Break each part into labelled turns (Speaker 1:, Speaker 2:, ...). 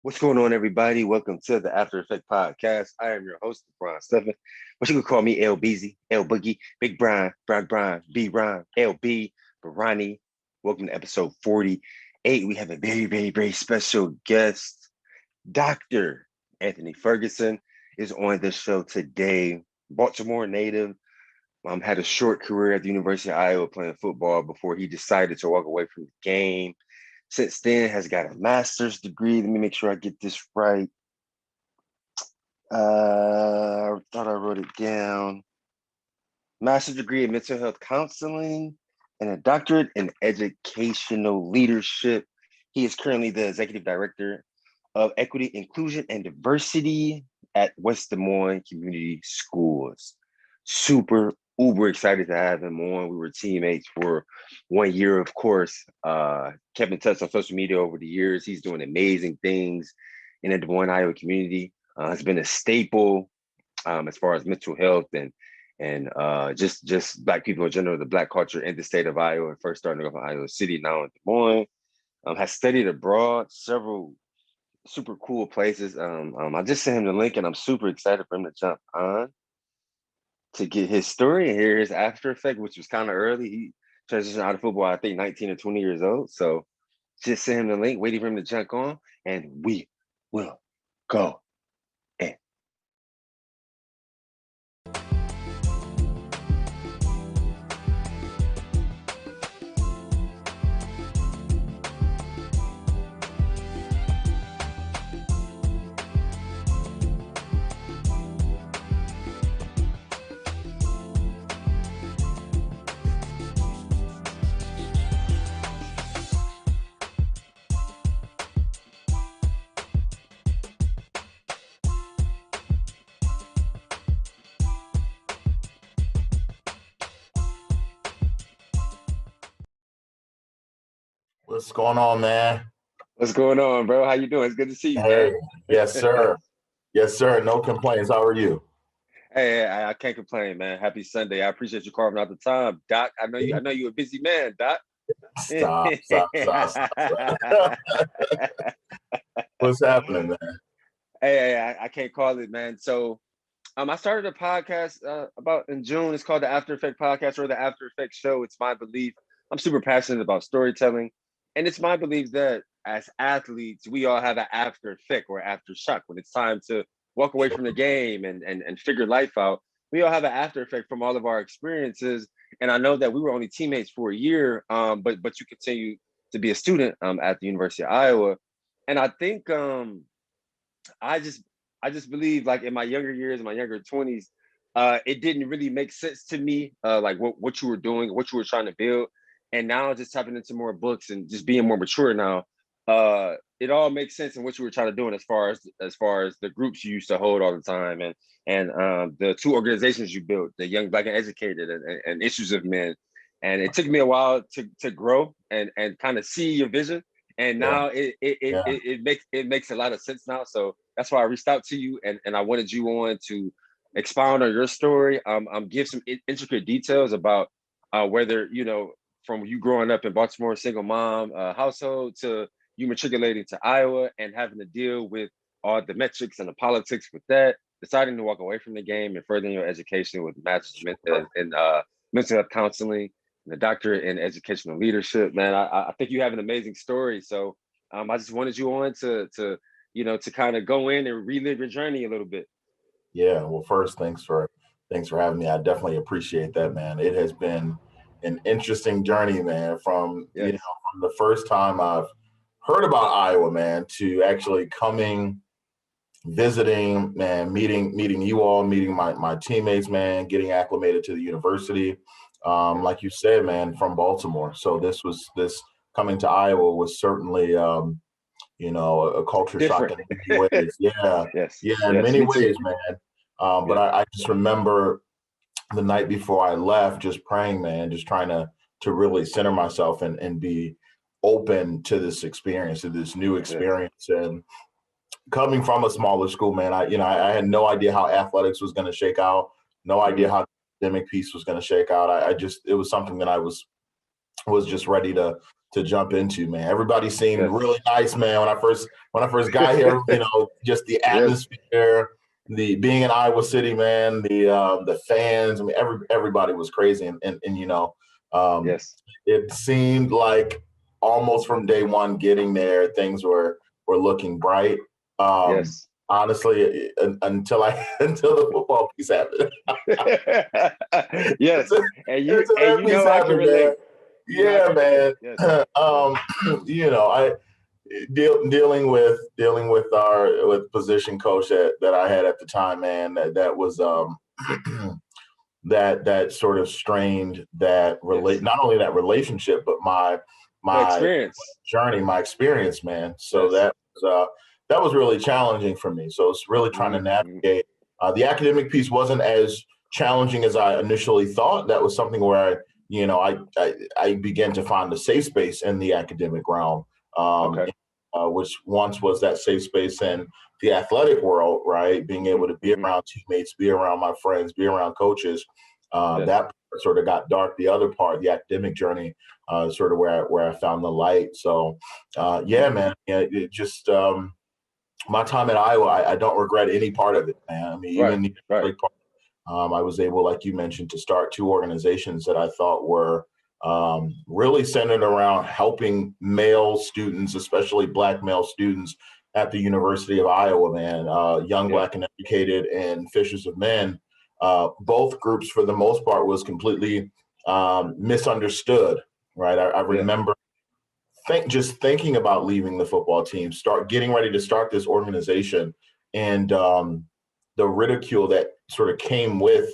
Speaker 1: What's going on, everybody? Welcome to the After Effect Podcast. I am your host, Brian Stephen. But you can call me L Beezy, L Boogie, Big Brian, B Ron, LB, Barani. Welcome to episode 48. We have a very special guest. Dr. Anthony Ferguson is on the show today. Baltimore native. Had a short career at the University of Iowa playing football before he decided to walk away from the game. Since then, has got a master's degree. Let me make sure I get this right. I thought I wrote it down. Master's degree in mental health counseling and a doctorate in educational leadership. He is currently the executive director of equity, inclusion, and diversity at West Des Moines Community Schools. Super uber excited to have him on. We were teammates for 1 year, of course. Kept in touch on social media over the years. He's doing amazing things in the Des Moines, Iowa community. Has been a staple as far as mental health and just Black people in general, the Black culture in the state of Iowa. First starting off in Iowa City, now in Des Moines. Has studied abroad, several super cool places. I just sent him the link, and I'm super excited for him to jump on to get his story and hear his after effect, which was kind of early. He transitioned out of football, I think, 19 or 20 years old. So just send him the link, waiting for him to jump on, and we will go.
Speaker 2: What's going on, man?
Speaker 1: What's going on, bro? How you doing? It's good to see you,
Speaker 2: Hey,
Speaker 1: man.
Speaker 2: yes, sir. Yes, sir. No complaints. How are you?
Speaker 1: Hey, I can't complain, man. Happy Sunday. I appreciate you carving out the time, Doc. I know you're a busy man, Doc.
Speaker 2: Stop. What's happening, man?
Speaker 1: Hey, I can't call it, man. So, I started a podcast about in June. It's called the After Effect Podcast or the After Effect Show. It's my belief. I'm super passionate about storytelling, and it's my belief that as athletes, we all have an after effect or aftershock when it's time to walk away from the game and figure life out. We all have an after effect from all of our experiences, and I know that we were only teammates for a year, but you continue to be a student at the University of Iowa, and I think I just I just believe like in my younger years, in my younger 20s, it didn't really make sense to me, like what you were doing, what you were trying to build. And now just tapping into more books and just being more mature now, it all makes sense in what you were trying to do. And as far as the groups you used to hold all the time and the two organizations you built, the Young Black and Educated and Issues of Men. And it took me a while to grow and kind of see your vision. And
Speaker 2: Yeah,
Speaker 1: now it makes a lot of sense now. So that's why I reached out to you and I wanted you on to expound on your story, give some intricate details about whether, from you growing up in Baltimore, single mom household to you matriculating to Iowa and having to deal with all the metrics and the politics with that, deciding to walk away from the game and furthering your education with master's in mental health counseling and a doctorate in educational leadership. Man, I think you have an amazing story. So I just wanted you on to kind of go in and relive your journey a little bit.
Speaker 2: yeah. Well, first, thanks for having me. I definitely appreciate that, man. It has been an interesting journey, man. From
Speaker 1: Yes.
Speaker 2: from the first time I've heard about Iowa, man, to actually coming, visiting, man, meeting you all, meeting my teammates, man, getting acclimated to the university.
Speaker 1: Yes.
Speaker 2: Like you said, man, from Baltimore. So this coming to Iowa was certainly a culture shock
Speaker 1: Different.
Speaker 2: in many ways. Yeah,
Speaker 1: Yes.
Speaker 2: yeah, in
Speaker 1: Yes.
Speaker 2: many
Speaker 1: Me too.
Speaker 2: ways, man. But
Speaker 1: Yeah.
Speaker 2: I just remember the night before I left, just praying, man, just trying to really center myself and be open to this experience, to this new
Speaker 1: Yes.
Speaker 2: experience. And coming from a smaller school, man, I had no idea how athletics was going to shake out, no idea
Speaker 1: Hmm.
Speaker 2: how the academic piece was going to shake out. It was something that I was just ready to jump into, man. Everybody seemed
Speaker 1: Yes.
Speaker 2: really nice, man. When I first got here, just the
Speaker 1: Yes.
Speaker 2: atmosphere, the being in Iowa City, man, the fans. I mean, everybody was crazy, and um,
Speaker 1: Yes.
Speaker 2: it seemed like almost from day one getting there, things were looking bright. Um,
Speaker 1: Yes.
Speaker 2: honestly, until until the football piece happened.
Speaker 1: Yes.
Speaker 2: until, until
Speaker 1: And
Speaker 2: that
Speaker 1: you
Speaker 2: piece
Speaker 1: know I can
Speaker 2: happened, man.
Speaker 1: relate. You know I
Speaker 2: Yeah,
Speaker 1: can relate.
Speaker 2: man.
Speaker 1: Yes. Yes.
Speaker 2: I dealing with our with position coach that I had at the time, man. That was that sort of strained that
Speaker 1: Yes.
Speaker 2: not only that relationship, but
Speaker 1: The
Speaker 2: my
Speaker 1: experience.
Speaker 2: journey, my experience, man. So
Speaker 1: Yes.
Speaker 2: that was really challenging for me. So it's really trying to
Speaker 1: Mm-hmm.
Speaker 2: navigate. The academic piece wasn't as challenging as I initially thought. That was something where I began to find a safe space in the academic realm, um,
Speaker 1: Okay.
Speaker 2: which once was that safe space in the athletic world, right? Being
Speaker 1: Mm-hmm.
Speaker 2: able to be
Speaker 1: Mm-hmm.
Speaker 2: around teammates, be around my friends, be around coaches.
Speaker 1: Yes.
Speaker 2: That sort of got dark. The other part, the academic journey, sort of where I found the light. So, yeah,
Speaker 1: Mm-hmm.
Speaker 2: man, yeah, it just my time at Iowa, I don't regret any part of it, man. I mean,
Speaker 1: Right.
Speaker 2: even the
Speaker 1: Right.
Speaker 2: athletic part, I was able, like you mentioned, to start two organizations that I thought were really centered around helping male students, especially Black male students at the University of Iowa, man, Young,
Speaker 1: Yeah.
Speaker 2: Black, and Educated and Fishers of Men. Both groups, for the most part, was completely misunderstood, right? I
Speaker 1: Yeah.
Speaker 2: remember just thinking about leaving the football team, start getting ready to start this organization, and the ridicule that sort of came with,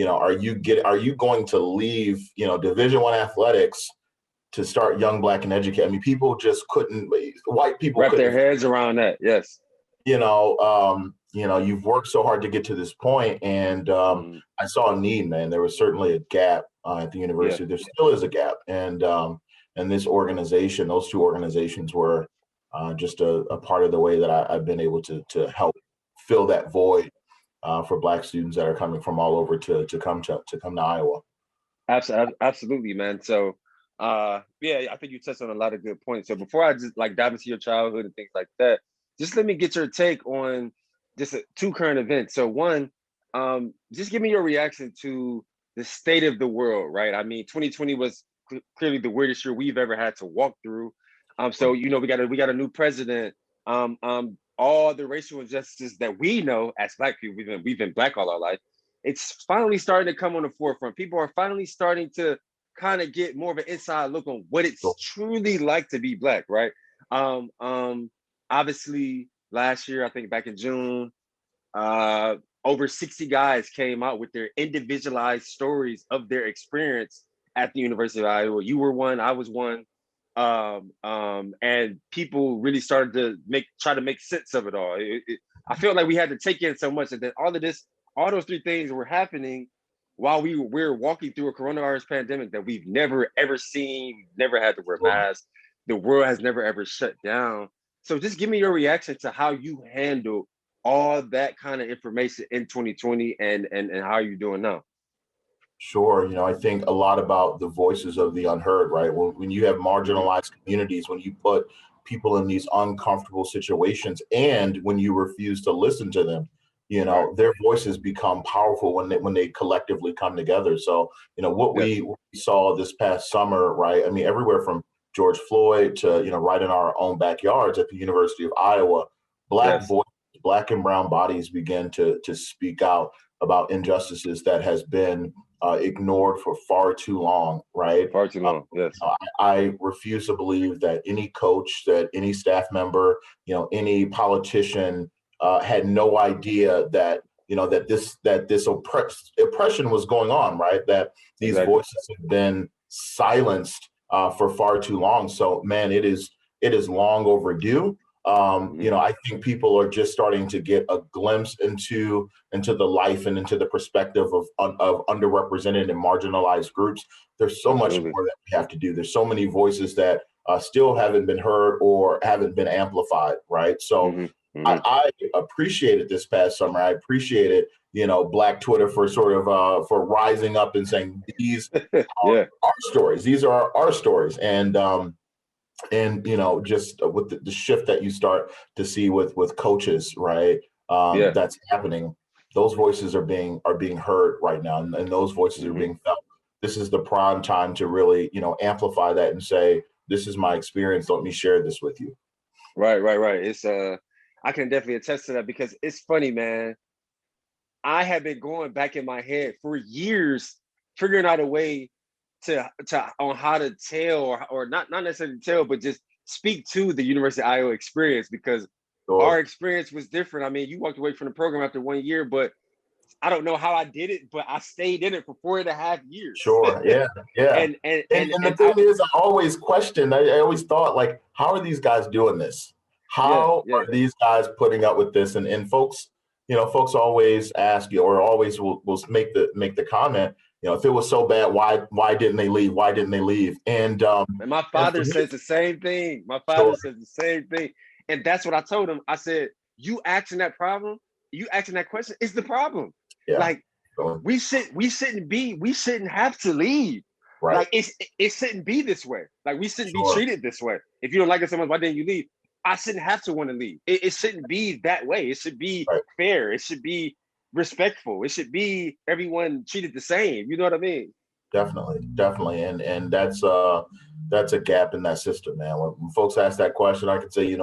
Speaker 2: are you going to leave, Division One athletics to start Young, Black, and Educate? I mean, people just couldn't. White people
Speaker 1: Wrap their
Speaker 2: couldn't.
Speaker 1: heads around that. Yes.
Speaker 2: You've worked so hard to get to this point, and
Speaker 1: Mm-hmm.
Speaker 2: I saw a need, man. There was certainly a gap at the
Speaker 1: Yeah.
Speaker 2: university. There still is a gap, and this organization, those two organizations, were just a part of the way that I've been able to help fill that void for Black students that are coming from all over to come to Iowa.
Speaker 1: Absolutely, man. So, yeah, I think you touched on a lot of good points. So before I just like dive into your childhood and things like that, just let me get your take on just two current events. So one, just give me your reaction to the state of the world, right? I mean, 2020 was clearly the weirdest year we've ever had to walk through. So we got a new president. All the racial injustices that we know as Black people, we've been Black all our life, it's finally starting to come on the forefront. People are finally starting to kind of get more of an inside look on what it's
Speaker 2: So,
Speaker 1: truly like to be Black, right? Um, um, Obviously, last year, I think back in June, uh, over 60 guys came out with their individualized stories of their experience at the University of Iowa. You were one, I was one. And people really started to try to make sense of it all. I felt like we had to take in so much, and then all those three things were happening while we're walking through a coronavirus pandemic that we've never ever seen, never had to wear masks. The world has never ever shut down. So just give me your reaction to how you handle all that kind of information in 2020 and how you're doing now.
Speaker 2: Sure. I think a lot about the voices of the unheard, right? When you have
Speaker 1: Mm-hmm.
Speaker 2: marginalized communities, when you put people in these uncomfortable situations, and when you refuse to listen to them,
Speaker 1: Right.
Speaker 2: their voices become powerful when they collectively come together. So,
Speaker 1: Yes.
Speaker 2: what we saw this past summer, right? I mean, everywhere from George Floyd to, right in our own backyards at the University of Iowa, Black
Speaker 1: Yes.
Speaker 2: voices, Black and brown bodies began to speak out about injustices that has been ignored for far too long, right?
Speaker 1: Far too long. Yes.
Speaker 2: I refuse to believe that any coach, that any staff member, any politician had no idea that this oppression was going on, right? That these
Speaker 1: Exactly.
Speaker 2: voices have been silenced for far too long. So, man, it is long overdue.
Speaker 1: Mm-hmm.
Speaker 2: I think people are just starting to get a glimpse into the life and into the perspective of underrepresented and marginalized groups. There's so much
Speaker 1: Absolutely.
Speaker 2: more that we have to do. There's so many voices that still haven't been heard or haven't been amplified, right? So
Speaker 1: Mm-hmm. Mm-hmm.
Speaker 2: I appreciated this past summer. I appreciated, Black Twitter for sort of for rising up and saying these are
Speaker 1: Yeah.
Speaker 2: our stories. These are our stories, and And just with the shift that you start to see with coaches, right?
Speaker 1: Yeah.
Speaker 2: That's happening. Those voices are being heard right now, and those voices are being felt. This is the prime time to really amplify that and say, this is my experience, let me share this with you.
Speaker 1: Right. It's I can definitely attest to that, because it's funny, man. I have been going back in my head for years, figuring out a way to on how to tell, or not necessarily tell, but just speak to the University of Iowa experience, because our
Speaker 2: Sure.
Speaker 1: experience was different. I mean, you walked away from the program after 1 year, but I don't know how I did it, but I stayed in it for 4.5 years.
Speaker 2: Sure. Yeah. Yeah. And the
Speaker 1: And
Speaker 2: thing is, I always questioned. I always thought, like, how are these guys doing this? How
Speaker 1: yeah,
Speaker 2: are these guys putting up with this? And folks, folks always ask you, or always will make the comment, if it was so bad, why didn't they leave? Why didn't they leave?
Speaker 1: and my
Speaker 2: And for
Speaker 1: father
Speaker 2: me,
Speaker 1: says the same thing. My father
Speaker 2: sure.
Speaker 1: says the same thing, and that's what I told him. I said, "You asking that problem, you asking that question is the problem.
Speaker 2: Yeah.
Speaker 1: Like,
Speaker 2: So,
Speaker 1: we shouldn't have to leave.
Speaker 2: right.
Speaker 1: Like, it shouldn't be this way. Like, we shouldn't be
Speaker 2: Sure.
Speaker 1: treated this way. If you don't like it so much, why didn't you leave? I shouldn't have to want to leave. It shouldn't be that way. It should be
Speaker 2: Right.
Speaker 1: fair. It should be respectful. It should be everyone treated the same. You know what I mean?"
Speaker 2: Definitely. And that's a gap in that system, man. When folks ask that question, I can say,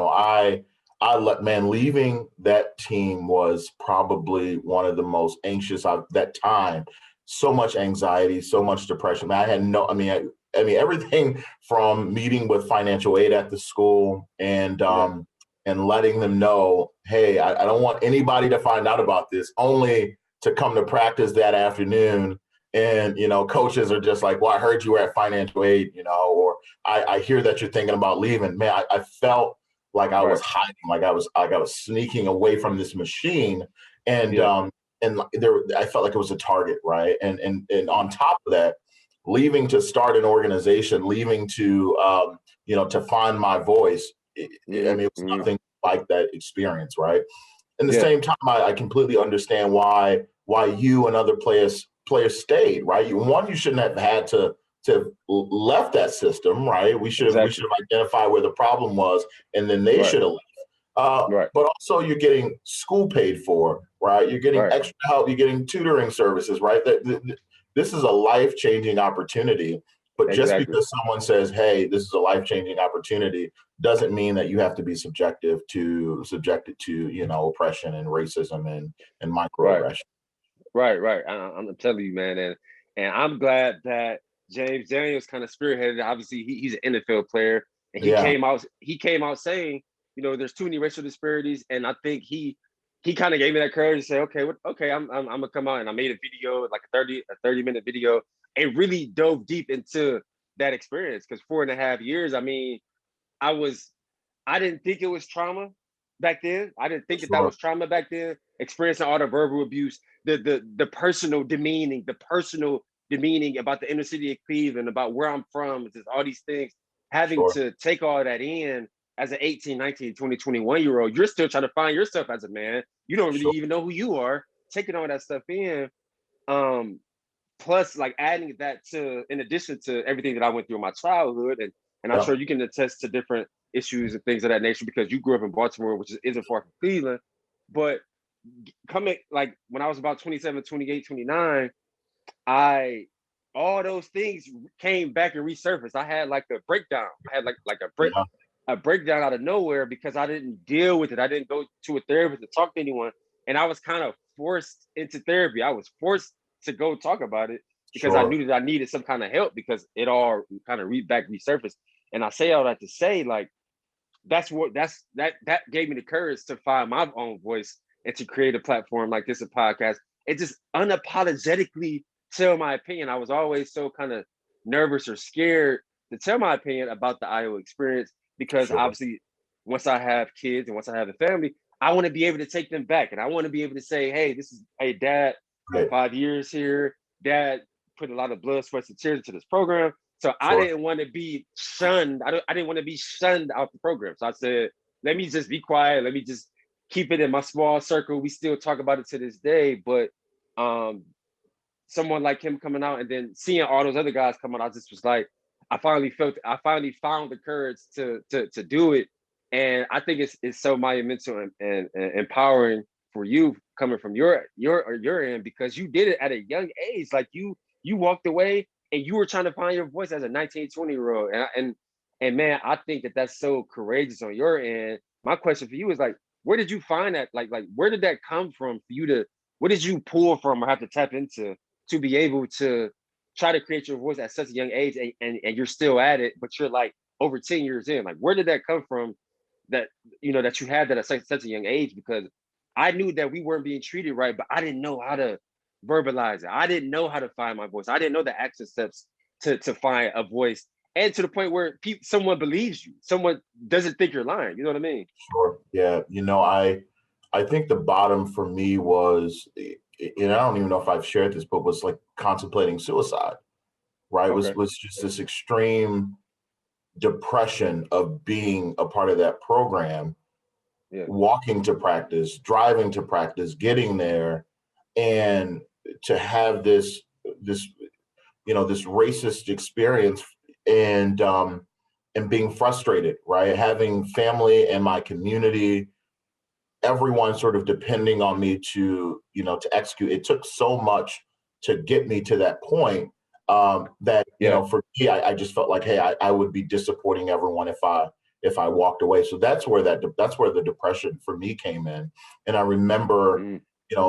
Speaker 2: man, leaving that team was probably one of the most anxious that time. So much anxiety, so much depression. I had no, I mean, everything from meeting with financial aid at the school and letting them know, hey, I don't want anybody to find out about this, only to come to practice that afternoon. And, coaches are just like, well, I heard you were at financial aid, or I hear that you're thinking about leaving. Man, I felt like I was
Speaker 1: Right.
Speaker 2: hiding, like I was sneaking away from this machine. And,
Speaker 1: Yeah.
Speaker 2: I felt like it was a target. Right. And on top of that, leaving to start an organization, leaving to, to find my voice. It was nothing like that experience. Right. At the
Speaker 1: Yeah.
Speaker 2: same time, I completely understand why you and other players stayed, right? You shouldn't have had to left that system, right? We should have
Speaker 1: Exactly.
Speaker 2: identified where the problem was, and then they
Speaker 1: Right.
Speaker 2: should have left.
Speaker 1: Right.
Speaker 2: But also, you're getting school paid for, right? You're getting
Speaker 1: Right.
Speaker 2: extra help. You're getting tutoring services, right? This is a life-changing opportunity. But just
Speaker 1: Exactly.
Speaker 2: because someone says, "Hey, this is a life-changing opportunity," doesn't mean that you have to be subjected to oppression and racism and
Speaker 1: Right.
Speaker 2: microaggression.
Speaker 1: Right. I'm telling you, man, and I'm glad that James Daniels kind of spearheaded it. Obviously, he's an NFL player, and he
Speaker 2: Yeah,
Speaker 1: came out. He came out saying, there's too many racial disparities, and I think he kind of gave me that courage to say, okay, I'm gonna come out, and I made a video, like a 30-minute video, and really dove deep into that experience, because 4.5 years. I mean, I was I didn't think it was trauma back then. I didn't think that
Speaker 2: sure,
Speaker 1: was trauma back then. Experiencing all the verbal abuse, the personal demeaning about the inner city of Cleveland, about where I'm from, just all these things. Having
Speaker 2: sure,
Speaker 1: to take all that in as an 18, 19, 20, 21-year-old, you're still trying to find yourself as a man. You don't really
Speaker 2: sure,
Speaker 1: even know who you are. Taking all that stuff in, um, plus like adding that to, in addition to everything that I went through in my childhood, and I'm
Speaker 2: yeah,
Speaker 1: sure you can attest to different issues and things of that nature, because you grew up in Baltimore, which isn't far from Cleveland. But coming, like, when I was about 27, 28, 29, I all those things came back and resurfaced. I had like a breakdown. I had like
Speaker 2: yeah,
Speaker 1: a breakdown out of nowhere, because I didn't deal with it. I didn't go to a therapist to talk to anyone, and I was kind of forced into therapy. I was forced to go talk about it, because I
Speaker 2: sure,
Speaker 1: knew that I needed some kind of help, because it all kind of resurfaced. And I say all that to say, like, that gave me the courage to find my own voice and to create a platform like this, a podcast, and just unapologetically tell my opinion. I was always so kind of nervous or scared to tell my opinion about the Iowa experience, because
Speaker 2: sure,
Speaker 1: obviously, once I have kids and once I have a family, I want to be able to take them back, and I want to be able to say, hey, Dad,
Speaker 2: right,
Speaker 1: 5 years here. Dad put a lot of blood, sweat, and tears into this program. So I
Speaker 2: sure,
Speaker 1: didn't want to be shunned. I didn't want to be shunned out the program. So I said, let me just be quiet. Let me just keep it in my small circle. We still talk about it to this day. But um, someone like him coming out and then seeing all those other guys come out, I just was like, I finally found the courage to do it. And I think it's so monumental and empowering for you coming from your end, because you did it at a young age. Like you walked away and you were trying to find your voice as a 19, 20-year old. And man, I think that that's so courageous on your end. My question for you is like, where did you find that? Like where did that come from for you to, what did you pull from or have to tap into to be able to try to create your voice at such a young age, and you're still at it, but you're like over 10 years in? Like, where did that come from that, that you had that at such a young age? Because I knew that we weren't being treated right, but I didn't know how to verbalize it. I didn't know how to find my voice. I didn't know the action steps to find a voice, and to the point where someone believes you, someone doesn't think you're lying. You know what I mean?
Speaker 2: Sure. Yeah. I think the bottom for me was, and I don't even know if I've shared this, but was like contemplating suicide, right?
Speaker 1: Okay.
Speaker 2: Was just this extreme depression of being a part of that program,
Speaker 1: Yeah.
Speaker 2: walking to practice, driving to practice, getting there, and to have this this racist experience, and being frustrated, right? Having family and my community, everyone sort of depending on me to execute. It took so much to get me to that point, that
Speaker 1: Yeah.
Speaker 2: for me, I just felt like, hey, I would be disappointing everyone if I walked away. So that's where the depression for me came in. And I remember,
Speaker 1: Mm.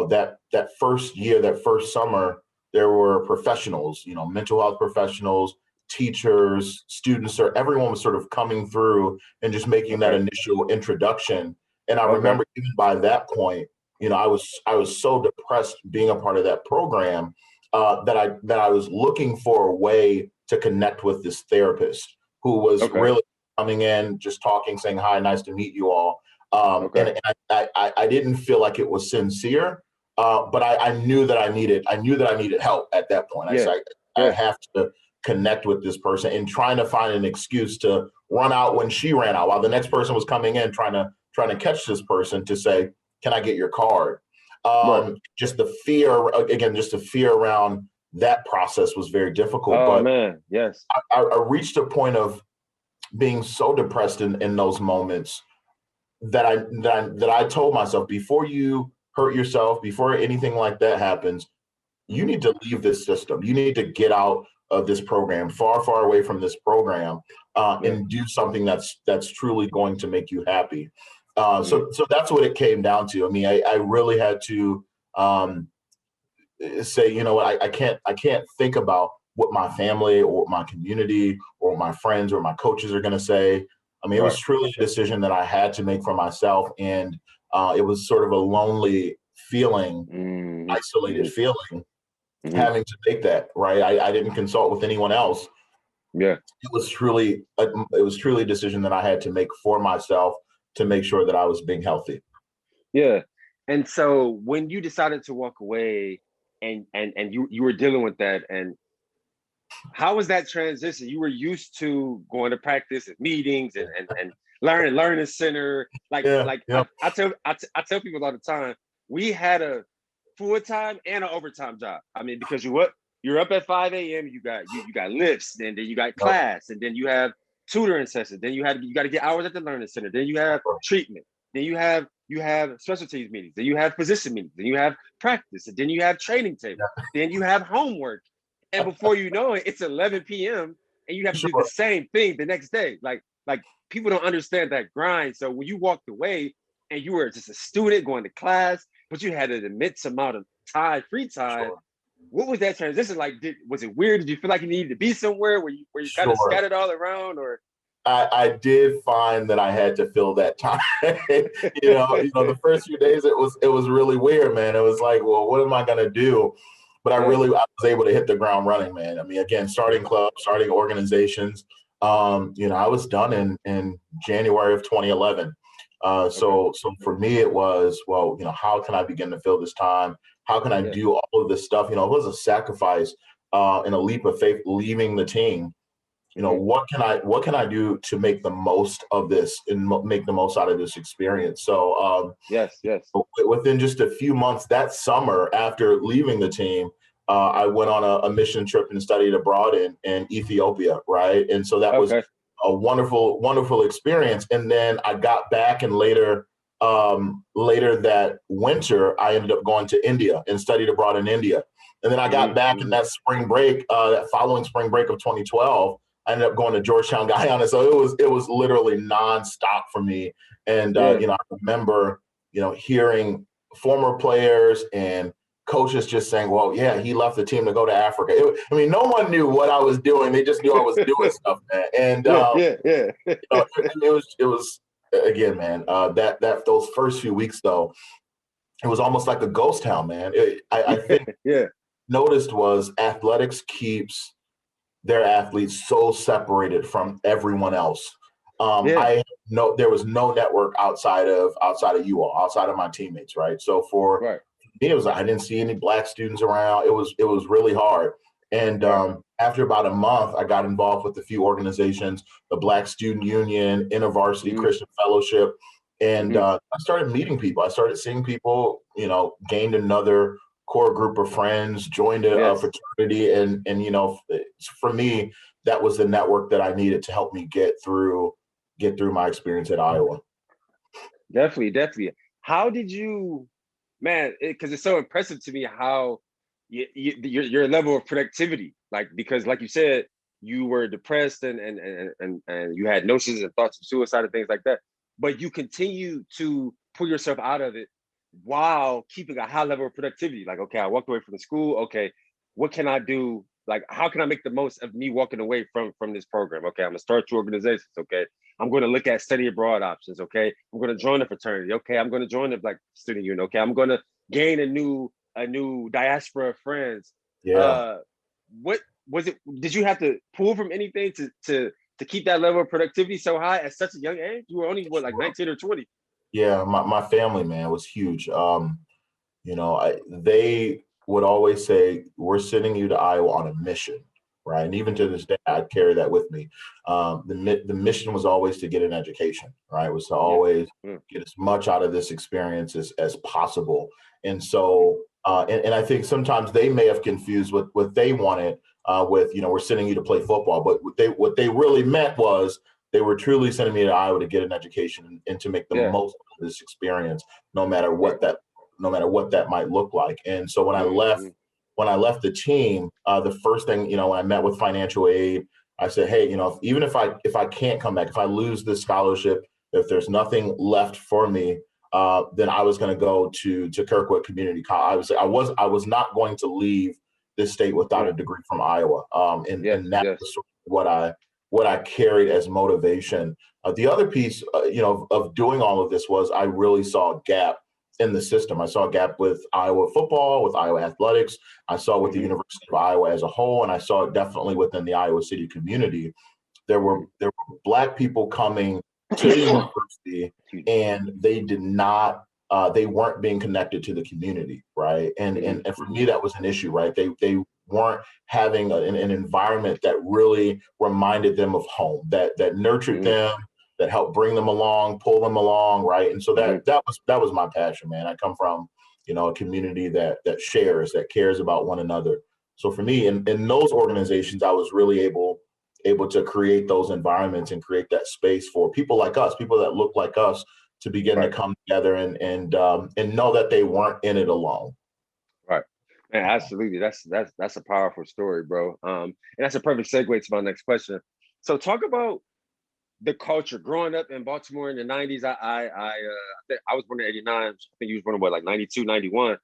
Speaker 2: that first year, that first summer, there were professionals, mental health professionals, teachers, students, or everyone was sort of coming through and just making that
Speaker 1: Okay.
Speaker 2: initial introduction. And I
Speaker 1: Okay.
Speaker 2: remember even by that point, I was so depressed being a part of that program, that I was looking for a way to connect with this therapist who was
Speaker 1: Okay.
Speaker 2: really coming in, just talking, saying hi, nice to meet you all.
Speaker 1: Okay.
Speaker 2: And I didn't feel like it was sincere, but I knew that I needed help at that point. I
Speaker 1: Yeah.
Speaker 2: said, I
Speaker 1: Yeah.
Speaker 2: have to connect with this person, and trying to find an excuse to run out when she ran out, while the next person was coming in, trying to catch this person to say, can I get your card?
Speaker 1: Right.
Speaker 2: Just the fear around that process was very difficult.
Speaker 1: Oh
Speaker 2: But
Speaker 1: man. Yes.
Speaker 2: I reached a point of being so depressed in those moments that I told myself, before you hurt yourself, before anything like that happens, you need to leave this system. You need to get out of this program, far, far away from this program,
Speaker 1: Yeah.
Speaker 2: and do something that's truly going to make you happy.
Speaker 1: Mm.
Speaker 2: So that's what it came down to. I mean, I really had to, say, what, I can't think about what my family or my community or my friends or my coaches are going to say. I mean, it was
Speaker 1: Right.
Speaker 2: truly a decision that I had to make for myself, and it was sort of a lonely feeling,
Speaker 1: Mm-hmm.
Speaker 2: isolated
Speaker 1: Mm-hmm.
Speaker 2: feeling,
Speaker 1: Mm-hmm.
Speaker 2: having to make that right. I didn't consult with anyone else.
Speaker 1: Yeah.
Speaker 2: It was truly a decision that I had to make for myself, to make sure that I was being healthy.
Speaker 1: Yeah. And so when you decided to walk away, and you were dealing with that, and how was that transition? You were used to going to practice and meetings and learning center.
Speaker 2: Yeah,
Speaker 1: Like
Speaker 2: yeah,
Speaker 1: I tell people all the time, we had a full time and an overtime job. I mean, because you're up at 5 a.m. You got lifts, and then you got
Speaker 2: yep,
Speaker 1: class, and then you have tutoring sessions. Then you got to get hours at the learning center. Then you have treatment. Then you have specialties meetings. Then you have physician meetings. Then you have practice. And then you have training table. Then you have homework. And before you know it, it's 11 p.m. and you have to do the
Speaker 2: sure,
Speaker 1: same thing the next day. Like people don't understand that grind. So when you walked away and you were just a student going to class, but you had an immense amount of free time,
Speaker 2: sure,
Speaker 1: what was that transition like? Was it weird? Did you feel like you needed to be somewhere where you kind of
Speaker 2: sure.
Speaker 1: scattered all around, or?
Speaker 2: I did find that I had to fill that time. The first few days it was really weird, man. It was like, well, what am I gonna do? But I
Speaker 1: Yeah.
Speaker 2: was able to hit the ground running, man. I mean, again, starting clubs, starting organizations. I was done in January of 2011.
Speaker 1: Okay.
Speaker 2: So for me, it was, well, how can I begin to fill this time? How can I
Speaker 1: Yeah.
Speaker 2: do all of this stuff? It was a sacrifice, and a leap of faith, leaving the team.
Speaker 1: Mm-hmm.
Speaker 2: What can I do to make the most of this and make the most out of this experience? So,
Speaker 1: Yes. Yes.
Speaker 2: within just a few months that summer after leaving the team, I went on a mission trip and studied abroad in Ethiopia, right? And so that was
Speaker 1: Okay.
Speaker 2: a wonderful, wonderful experience. And then I got back, and later that winter, I ended up going to India and studied abroad in India. And then I got back in that spring break, that following spring break of 2012. I ended up going to Georgetown, Guyana. So it was literally nonstop for me. And
Speaker 1: Yeah.
Speaker 2: I remember hearing former players and coaches just saying, "Well, yeah, he left the team to go to Africa." No one knew what I was doing. They just knew I was doing stuff, man. And
Speaker 1: yeah.
Speaker 2: it was again, man. That those first few weeks though, it was almost like a ghost town, man. I think
Speaker 1: Yeah.
Speaker 2: noticed was athletics keeps their athletes so separated from everyone else.
Speaker 1: Yeah.
Speaker 2: I know there was no network outside of you all, outside of my teammates, right? So for
Speaker 1: Right.
Speaker 2: me, it was I didn't see any Black students around. It was really hard. And
Speaker 1: Right.
Speaker 2: after about a month, I got involved with a few organizations, the Black Student Union, InterVarsity Christian Fellowship, and I started meeting people. I started seeing people. Gained another core group of friends, joined a
Speaker 1: Yes.
Speaker 2: fraternity, and for me, that was the network that I needed to help me get through my experience at Iowa.
Speaker 1: Definitely. How did you, man? Because it's so impressive to me how your level of productivity, because like you said, you were depressed and you had notions and thoughts of suicide and things like that, but you continue to pull yourself out of it while keeping a high level of productivity. Like, okay, I walked away from the school. Okay, what can I do? Like, how can I make the most of me walking away from this program? Okay, I'm gonna start two organizations. Okay, I'm going to look at study abroad options. Okay, I'm going to join a fraternity. Okay, I'm going to join the Black Student Union. Okay, I'm going to gain a new diaspora of friends.
Speaker 2: Yeah.
Speaker 1: What was it? Did you have to pull from anything to keep that level of productivity so high at such a young age? You were only what, like 19 or 20?
Speaker 2: Yeah, my family, man, was huge. They would always say, "We're sending you to Iowa on a mission," right? And even to this day, I carry that with me. The mission was always to get an education, right? It was to
Speaker 1: Yeah.
Speaker 2: always get as much out of this experience as possible. And so, and I think sometimes they may have confused what they wanted with, we're sending you to play football, but what they really meant was they were truly sending me to Iowa to get an education and to make the
Speaker 1: Yeah.
Speaker 2: most of this experience, no matter
Speaker 1: Right.
Speaker 2: what that might look like. And so when I left the team, the first thing, when I met with financial aid, I said, hey, even if I can't come back, if I lose this scholarship, if there's nothing left for me, then I was going to go to Kirkwood Community College. I was not going to leave this state without a degree from Iowa. And that was sort of what I carried as motivation. The other piece, of doing all of this was I really saw a gap in the system. I saw a gap with Iowa football, with Iowa athletics. I saw it with the University of Iowa as a whole, and I saw it definitely within the Iowa City community. There were Black people coming to the university, and they weren't being connected to the community, right? And for me, that was an issue, right? They weren't having an environment that really reminded them of home, that nurtured them, that helped bring them along, pull them along, right? And so that was my passion, man. I come from, a community that shares, that cares about one another. So for me, in those organizations, I was really able to create those environments and create that space for people like us, people that look like us, to begin to come together and know that they weren't in it alone.
Speaker 1: Right. Man, absolutely. That's a powerful story, bro. And that's a perfect segue to my next question. So talk about the culture growing up in Baltimore in the 90s. I was born in 89. I think you was born in what, like 92, 91.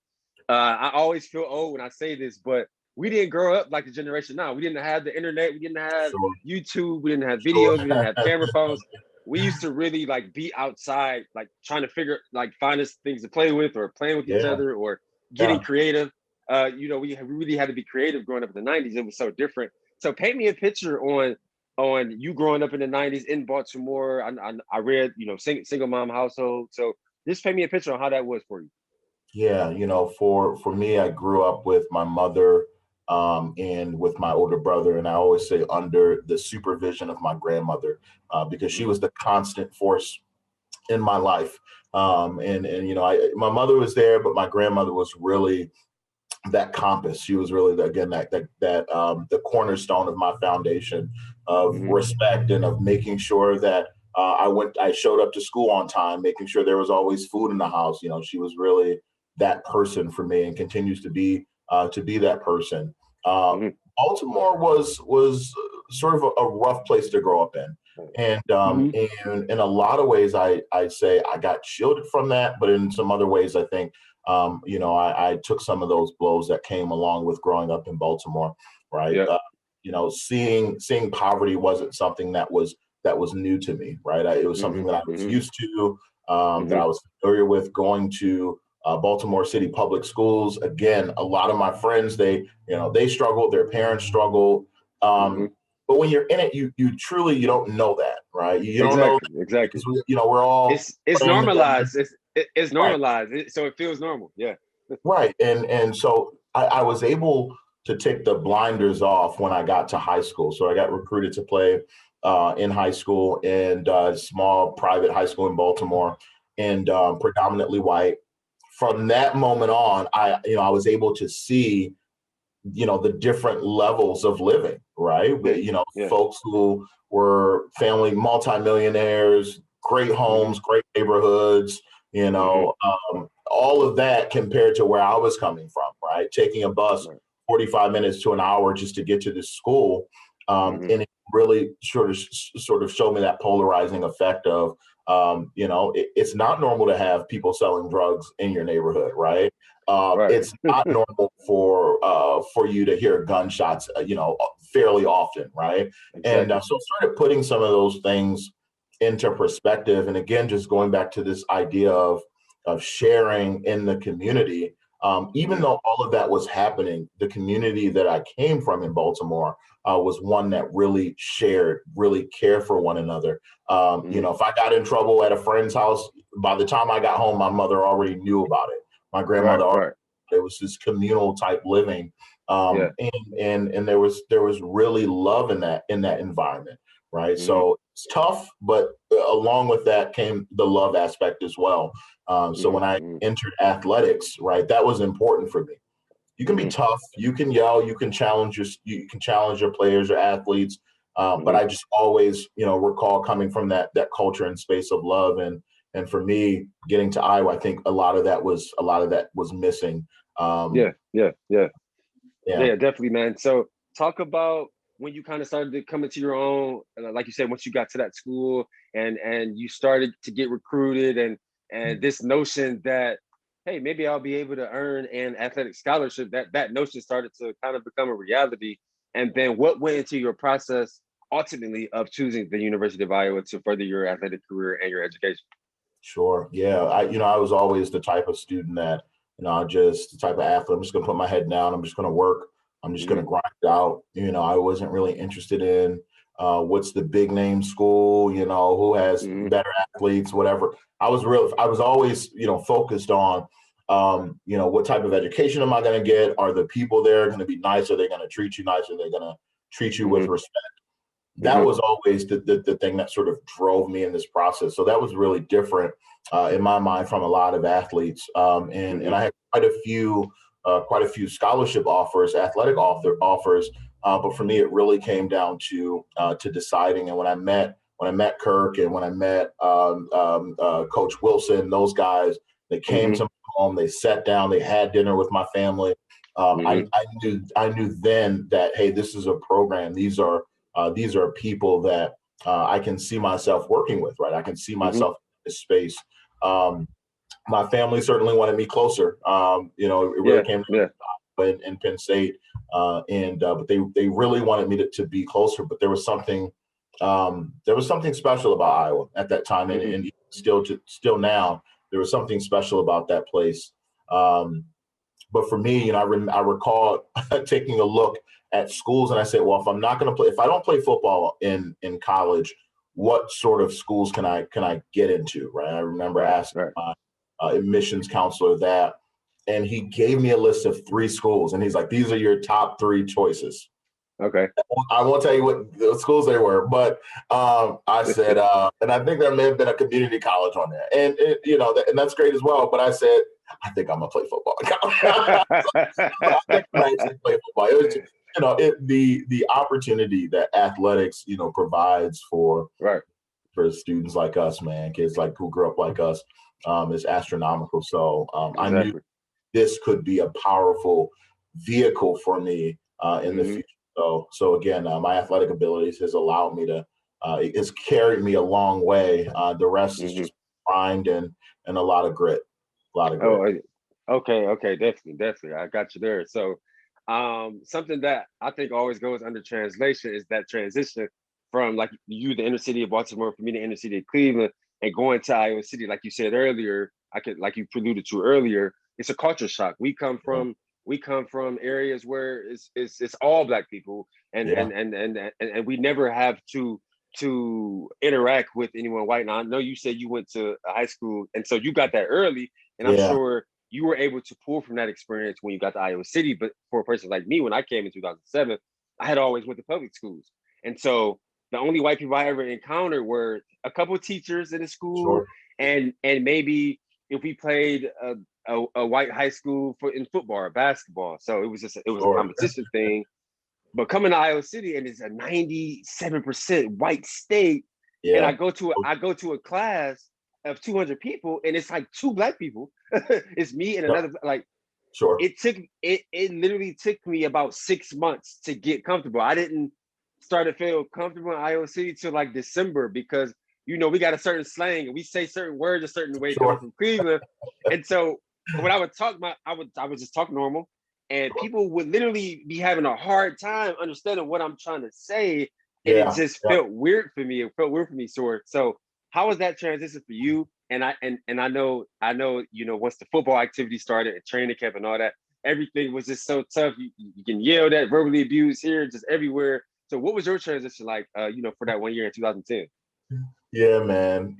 Speaker 1: I always feel old when I say this, but we didn't grow up like the generation now. We didn't have the internet. We didn't have YouTube. We didn't have videos. We didn't have camera phones. We used to really be outside, trying to find us things to play with, or playing with each other, or getting creative. We really had to be creative growing up in the 90s. It was so different. So paint me a picture on you growing up in the 90s in Baltimore. I read, single mom household. So just paint me a picture on how that was for you.
Speaker 2: Yeah, for me, I grew up with my mother and with my older brother, and I always say under the supervision of my grandmother, because she was the constant force in my life. My mother was there, but my grandmother was really that compass. She was really the cornerstone of my foundation of respect and of making sure that I showed up to school on time, making sure there was always food in the house. You know, she was really that person for me and continues to be that person. Baltimore was sort of a rough place to grow up in. And in a lot of ways, I'd say I got shielded from that, but in some other ways, I think I took some of those blows that came along with growing up in Baltimore, right?
Speaker 1: Yeah.
Speaker 2: Seeing poverty wasn't something that was new to me, right? It was something that I was used to, that I was familiar with. Going to Baltimore City public schools, again, a lot of my friends, they struggled, their parents struggled. But when you're in it, you truly you don't know that, right? You don't know
Speaker 1: exactly.
Speaker 2: we're all
Speaker 1: it's normalized. It's
Speaker 2: right.
Speaker 1: normalized, so it feels normal. Yeah.
Speaker 2: Right. And so I was able to take the blinders off when I got to high school. So I got recruited to play in high school and small private high school in Baltimore, and predominantly white. From that moment on, I was able to see the different levels of living, right? Folks who were family multimillionaires, great homes, great neighborhoods, all of that compared to where I was coming from, right? Taking a bus 45 minutes to an hour just to get to this school. And it really sort of showed me that polarizing effect of, it's not normal to have people selling drugs in your neighborhood, right? It's not normal for you to hear gunshots, fairly often, right?
Speaker 1: Exactly.
Speaker 2: And so started putting some of those things into perspective. And again, just going back to this idea of sharing in the community. Even though all of that was happening, the community that I came from in Baltimore was one that really shared, really cared for one another. If I got in trouble at a friend's house, by the time I got home, my mother already knew about it. My grandmother, it was this communal type living. And there was really love in that environment, right? So it's tough, but along with that came the love aspect as well. So when I entered athletics, right, that was important for me. You can be tough, you can yell, you can challenge your players or athletes, but I just always, recall coming from that culture and space of love, and for me, getting to Iowa, I think a lot of that was missing.
Speaker 1: Yeah, definitely, man. So talk about when you kind of started to come into your own, like you said, once you got to that school and you started to get recruited, and this notion that, hey, maybe I'll be able to earn an athletic scholarship, that notion started to kind of become a reality. And then what went into your process ultimately of choosing the University of Iowa to further your athletic career and your education?
Speaker 2: Sure. Yeah. I was always the type of student that, just the type of athlete, I'm just going to put my head down. I'm just going to work. I'm just going to grind it out. I wasn't really interested in what's the big name school, who has better athletes, whatever. I was always, focused on, what type of education am I going to get? Are the people there going to be nice? Are they going to treat you nice? Are they going to treat you with respect? That was always the thing that sort of drove me in this process. So that was really different in my mind from a lot of athletes. And I had quite a few scholarship offers, athletic offers. But for me, it really came down to deciding. And when I met Kirk and when I met Coach Wilson, those guys, they came to my home, they sat down, they had dinner with my family. I knew then that, hey, this is a program. These are people that I can see myself working with, right? I can see myself in this space. My family certainly wanted me closer. It really came in Penn State, but they really wanted me to be closer. But there was something special about Iowa at that time, and still now there was something special about that place. But for me, I recall taking a look at schools, and I said, well, if I don't play football in college, what sort of schools can I get into, right? I remember asking my admissions counselor that, and he gave me a list of 3 schools, and he's like, these are your top 3 choices.
Speaker 1: Okay.
Speaker 2: I won't tell you what schools they were, but I said, and I think there may have been a community college on there, and and that's great as well. But I said, I think I'm gonna play football. I think I actually play football. It was just, the opportunity that athletics, provides for
Speaker 1: Right.
Speaker 2: students like us, man, kids like who grew up like us, is astronomical. So I knew
Speaker 1: Exactly.
Speaker 2: this could be a powerful vehicle for me in the
Speaker 1: Mm-hmm.
Speaker 2: future. So again, my athletic abilities has allowed me to, it's carried me a long way. The rest is
Speaker 1: Mm-hmm.
Speaker 2: just grind and a lot of grit, a lot of grit.
Speaker 1: Oh, okay, definitely. I got you there. So, something that I think always goes under translation is that transition from like you, the inner city of Baltimore, for me, the inner city of Cleveland, and going to Iowa City. Like you said earlier, like you preluded to earlier, it's a culture shock. We come from areas where it's all Black people, and
Speaker 2: Yeah,
Speaker 1: we never have to interact with anyone white. Now I know you said you went to a high school, and so you got that early, and I'm
Speaker 2: yeah,
Speaker 1: sure you were able to pull from that experience when you got to Iowa City. But for a person like me, when I came in 2007, I had always went to public schools, and so the only white people I ever encountered were a couple of teachers in the school,
Speaker 2: sure.
Speaker 1: and maybe if we played a white high school in football or basketball. So it was a
Speaker 2: Sure.
Speaker 1: competition thing. But coming to Iowa City and it's a 97% white state, and
Speaker 2: Yeah,
Speaker 1: I go to a class of 200 people, and it's like two Black people. It's me and
Speaker 2: yep,
Speaker 1: another, like,
Speaker 2: sure.
Speaker 1: it literally took me about 6 months to get comfortable. I didn't start to feel comfortable in Iowa City till like December, because we got a certain slang and we say certain words a certain way coming
Speaker 2: Sure.
Speaker 1: from Cleveland. And so when I would talk, I would just talk normal, and
Speaker 2: Sure.
Speaker 1: people would literally be having a hard time understanding what I'm trying to say, and it
Speaker 2: Yeah.
Speaker 1: just
Speaker 2: Yeah.
Speaker 1: felt weird for me. It felt weird for me, So how was that transition for you? And I know, once the football activity started and training camp and all that, everything was just so tough. You can yell at, verbally abused here, just everywhere. So what was your transition like? For that 1 year in 2010.
Speaker 2: Yeah, man.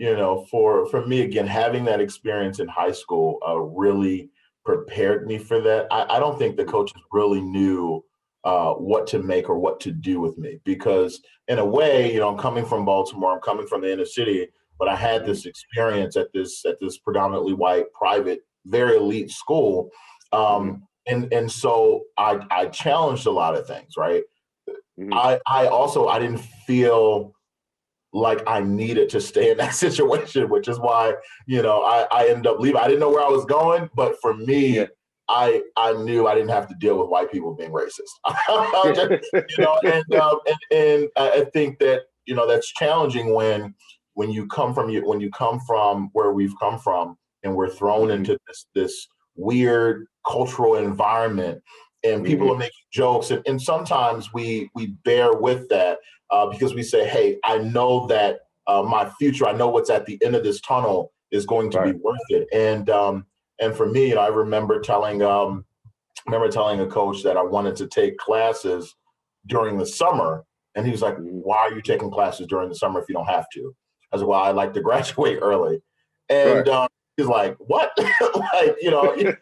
Speaker 2: For me again, having that experience in high school really prepared me for that. I don't think the coaches really knew what to make or what to do with me because, in a way, I'm coming from Baltimore. I'm coming from the inner city, but I had
Speaker 1: Mm-hmm.
Speaker 2: this experience at this predominantly white, private, very elite school,
Speaker 1: Mm-hmm.
Speaker 2: and so I challenged a lot of things. Right.
Speaker 1: Mm-hmm.
Speaker 2: I didn't feel like I needed to stay in that situation, which is why, I ended up leaving. I didn't know where I was going, but for
Speaker 1: Yeah.
Speaker 2: me, I knew I didn't have to deal with white people being racist. And I think that, that's challenging when you come from where we've come from and we're thrown
Speaker 1: Mm-hmm.
Speaker 2: into this weird cultural environment and people
Speaker 1: Mm-hmm.
Speaker 2: are making jokes and sometimes we bear with that because we say, hey, I know that my future, I know what's at the end of this tunnel is going to be
Speaker 1: Right.
Speaker 2: worth it. And for me, I remember telling a coach that I wanted to take classes during the summer. And he was like,
Speaker 1: Mm-hmm.
Speaker 2: why are you taking classes during the summer if you don't have to? I said, well, I like to graduate early.
Speaker 1: Right.
Speaker 2: And he's like, what? Like,
Speaker 1: Yeah.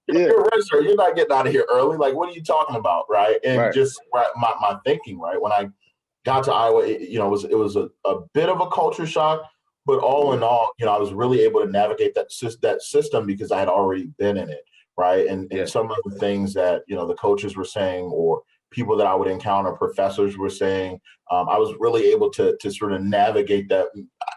Speaker 2: you're a register. You're not getting out of here early. Like, what are you talking about? Right. And
Speaker 1: Right.
Speaker 2: just my thinking, right. When I got to Iowa, it was a bit of a culture shock, but all
Speaker 1: Mm-hmm.
Speaker 2: in all, I was really able to navigate that system because I had already been in it, right? And
Speaker 1: Yeah.
Speaker 2: some of the things that the coaches were saying, or people that I would encounter, professors were saying, I was really able to sort of navigate that.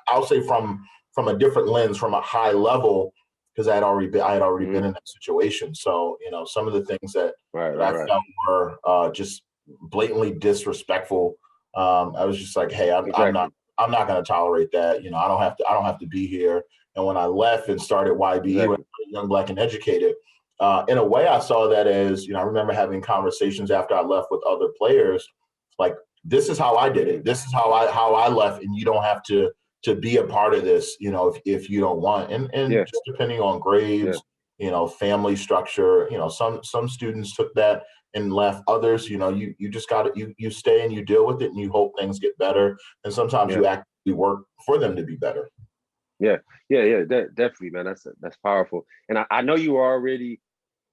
Speaker 2: I'll say from a different lens, from a high level, because I had already
Speaker 1: Mm-hmm.
Speaker 2: been in that situation. So some of the things that
Speaker 1: Right.
Speaker 2: that I
Speaker 1: Right. Right.
Speaker 2: felt were just blatantly disrespectful. I was just like, hey,
Speaker 1: Exactly.
Speaker 2: I'm not going to tolerate that. I don't have to be here. And when I left and started YBE, when I
Speaker 1: Exactly.
Speaker 2: was Young, Black, and Educated, in a way, I saw that as, I remember having conversations after I left with other players, like, this is how I did it. This is how I left, and you don't have to be a part of this, if you don't want. And
Speaker 1: Yeah.
Speaker 2: just depending on
Speaker 1: Yeah.
Speaker 2: grades, family structure, some students took that and left. Others, you just got to you stay and you deal with it and you hope things get better. And sometimes
Speaker 1: Yeah.
Speaker 2: you actively work for them to be better.
Speaker 1: Yeah. Yeah. Definitely, man. That's powerful. And I know you already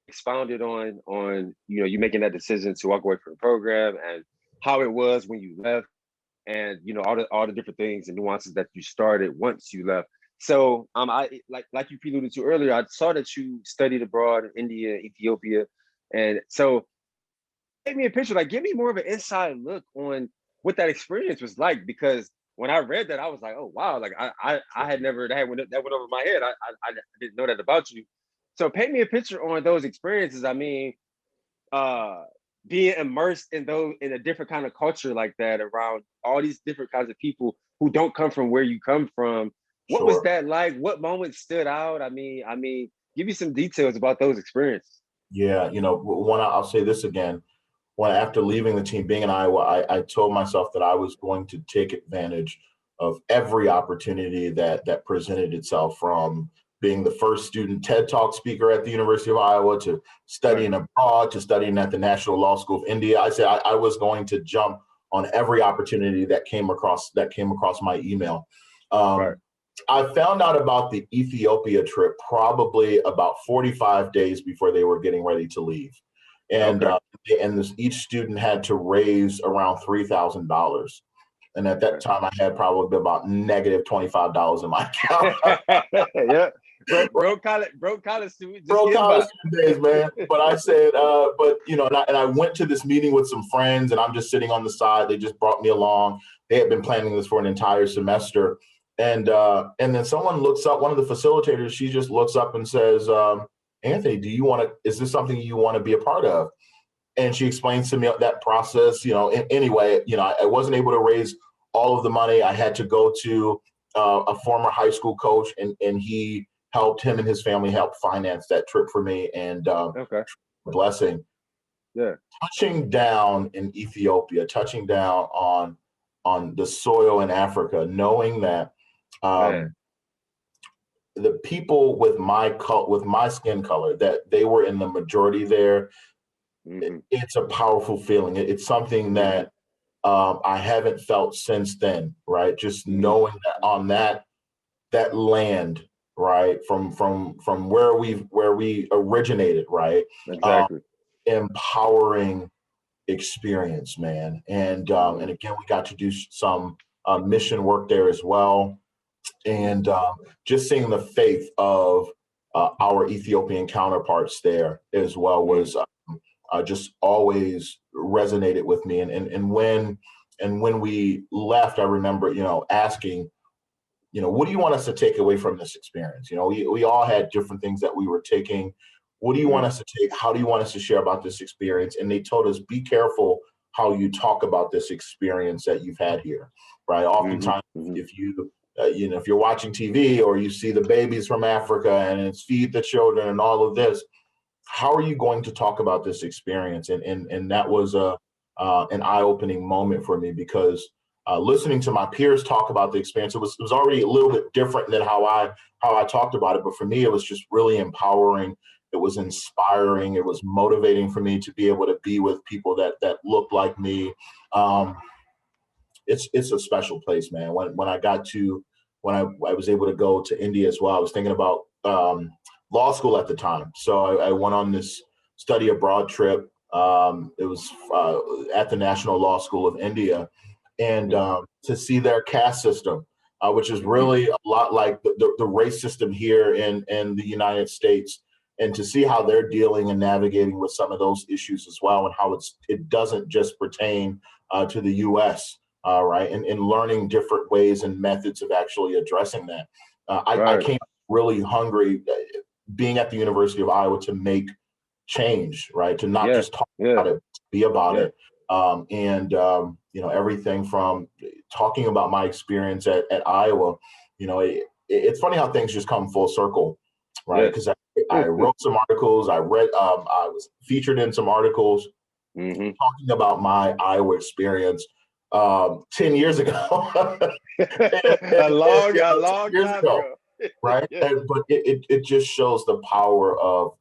Speaker 1: expounded on you making that decision to walk away from the program and how it was when you left, and all the different things and nuances that you started once you left. So I like you alluded to earlier, I saw that you studied abroad in India, Ethiopia. And so paint me a picture, like give me more of an inside look on what that experience was like. Because when I read that, I was like, oh wow, like I had never that went over my head. I didn't know that about you. So paint me a picture on those experiences. I mean, uh being immersed in those in a different kind of culture like that around all these different kinds of people who don't come from where you come from. What was
Speaker 2: Sure.
Speaker 1: that like? What moments stood out? I mean, give me some details about those experiences.
Speaker 2: Yeah, I'll say this again. When after leaving the team, being in Iowa, I told myself that I was going to take advantage of every opportunity that presented itself, from being the first student TED Talk speaker at the University of Iowa to
Speaker 1: Right,
Speaker 2: studying abroad to studying at the National Law School of India. I said I was going to jump on every opportunity that came across my email.
Speaker 1: right.
Speaker 2: Um, I found out about the Ethiopia trip probably about 45 days before they were getting ready to leave. And
Speaker 1: Okay.
Speaker 2: each student had to raise around $3,000. And at that
Speaker 1: Okay.
Speaker 2: time, I had probably about negative $25 in my account.
Speaker 1: Yeah. Broke college student, just
Speaker 2: Bro,
Speaker 1: getting
Speaker 2: college
Speaker 1: by.
Speaker 2: days, man. But I said, and I went to this meeting with some friends, and I'm just sitting on the side. They just brought me along. They had been planning this for an entire semester, and then someone looks up. One of the facilitators, she just looks up and says, "Anthony, do you want to? Is this something you want to be a part of?" And she explains to me that process. Anyway, I wasn't able to raise all of the money. I had to go to a former high school coach, and he helped him and his family helped finance that trip for me. And
Speaker 1: Okay.
Speaker 2: blessing,
Speaker 1: Yeah.
Speaker 2: touching down in Ethiopia, touching down on the soil in Africa, knowing that
Speaker 1: Man.
Speaker 2: um, the people with my skin color, that they were in the majority there.
Speaker 1: Mm-hmm.
Speaker 2: It's a powerful feeling. It's something
Speaker 1: Mm-hmm.
Speaker 2: that I haven't felt since then, right? Just
Speaker 1: Mm-hmm.
Speaker 2: knowing that on that land, right, from where we originated, right, um,
Speaker 1: Exactly.
Speaker 2: empowering experience, man. And
Speaker 1: Mm-hmm.
Speaker 2: again, we got to do some mission work there as well, and just seeing the faith of our Ethiopian counterparts there as well
Speaker 1: Mm-hmm.
Speaker 2: was just always resonated with me. And when we left, I remember, asking, what do you want us to take away from this experience? We all had different things that we were taking. What do you want
Speaker 1: Mm-hmm.
Speaker 2: us to take? How do you want us to share about this experience? And they told us, be careful how you talk about this experience that you've had here, right?
Speaker 1: Mm-hmm.
Speaker 2: Oftentimes,
Speaker 1: Mm-hmm.
Speaker 2: if you're watching TV or you see the babies from Africa and it's feed the children and all of this, how are you going to talk about this experience? And that was an eye-opening moment for me, because listening to my peers talk about the experience, it was already a little bit different than how I talked about it. But for me, it was just really empowering. It was inspiring. It was motivating for me to be able to be with people that look like me. Um, it's a special place, man. When I was able to go to India as well, I was thinking about law school at the time. So I went on this study abroad trip. It was at the National Law School of India, and
Speaker 1: Mm-hmm.
Speaker 2: to see their caste system, which is
Speaker 1: Mm-hmm.
Speaker 2: really a lot like the race system here in the United States, and to see how they're dealing and navigating with some of those issues as well, and how it doesn't just pertain to the U.S. Right, and learning different ways and methods of actually addressing that. I
Speaker 1: Right.
Speaker 2: came really hungry, being at the University of Iowa, to make change, right? To not
Speaker 1: Yeah.
Speaker 2: just talk
Speaker 1: Yeah.
Speaker 2: about it, be about
Speaker 1: Yeah.
Speaker 2: it. And everything from talking about my experience at Iowa. It's funny how things just come full circle, right?
Speaker 1: Yeah.
Speaker 2: Because I wrote some articles, I read, I was featured in some articles
Speaker 1: Mm-hmm.
Speaker 2: talking about my Iowa experience 10 years ago.
Speaker 1: A long, a
Speaker 2: 10
Speaker 1: long
Speaker 2: years
Speaker 1: time
Speaker 2: ago,
Speaker 1: ago.
Speaker 2: right?
Speaker 1: Yeah.
Speaker 2: But it just shows the power of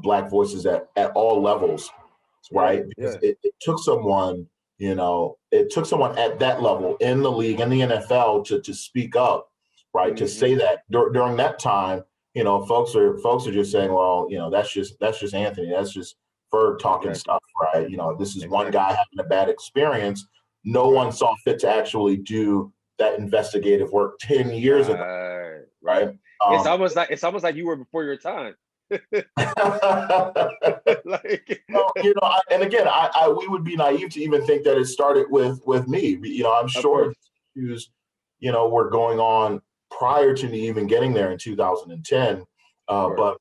Speaker 2: Black voices at all levels,
Speaker 1: Yeah.
Speaker 2: right? Because
Speaker 1: Yeah.
Speaker 2: it took someone, it took someone at that level in the league, in the NFL, to speak up, right? To
Speaker 1: Mm-hmm.
Speaker 2: say that during that time, folks are just saying, well, that's just Anthony, that's just Ferg talking
Speaker 1: Exactly.
Speaker 2: stuff, right? This is one
Speaker 1: Exactly.
Speaker 2: guy having a bad experience. No
Speaker 1: Right.
Speaker 2: one saw fit to actually do that investigative work 10 years ago,
Speaker 1: Right. right.
Speaker 2: right?
Speaker 1: It's almost like you were before your time. Like,
Speaker 2: Well, and again, we would be naive to even think that it started with me. I'm
Speaker 1: of
Speaker 2: sure
Speaker 1: course,
Speaker 2: these issues, were going on prior to me even getting there in 2010.
Speaker 1: of course.
Speaker 2: But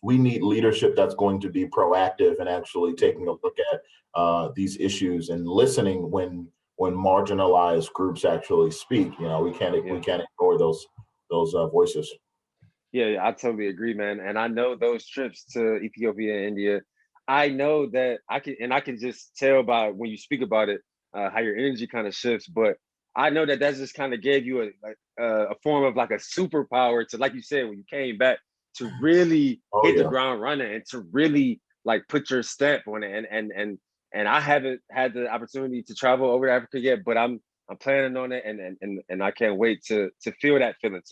Speaker 2: we need leadership that's going to be proactive and actually taking a look at these issues and listening when marginalized groups actually speak. We
Speaker 1: Yeah.
Speaker 2: can't ignore those voices.
Speaker 1: Yeah, I totally agree, man. And I know those trips to Ethiopia and India, I know that I can just tell by when you speak about it, how your energy kind of shifts. But I know that just kind of gave you a form of like a superpower to, like you said, when you came back to really
Speaker 2: Oh
Speaker 1: hit the
Speaker 2: yeah,
Speaker 1: ground running and to really like put your stamp on it. And I haven't had the opportunity to travel over to Africa yet, but I'm planning on it, and I can't wait to feel that feeling,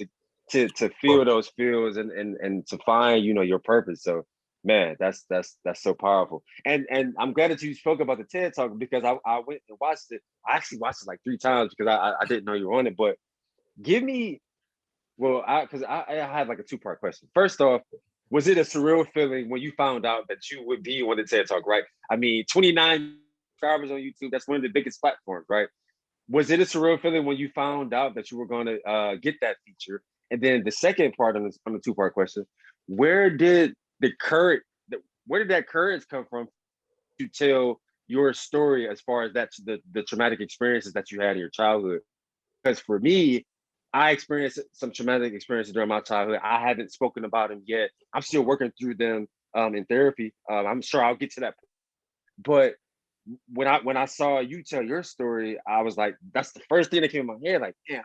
Speaker 1: to feel those feels, and to find your purpose. So man, that's so powerful. And I'm glad that you spoke about the TED Talk, because I went and watched it. I actually watched it like 3 times because I didn't know you were on it. But give me, well, I had like a 2-part question. First off, was it a surreal feeling when you found out that you would be on the TED Talk, right? I mean, 29 subscribers on YouTube, that's one of the biggest platforms, right? Was it a surreal feeling when you found out that you were going to get that feature? And then the second part on the 2-part question: where did the courage, where did that courage come from to tell your story, as far as the traumatic experiences that you had in your childhood? Because for me, I experienced some traumatic experiences during my childhood. I haven't spoken about them yet. I'm still working through them in therapy. I'm sure I'll get to that. But when I saw you tell your story, I was like, that's the first thing that came in my head. Like, man,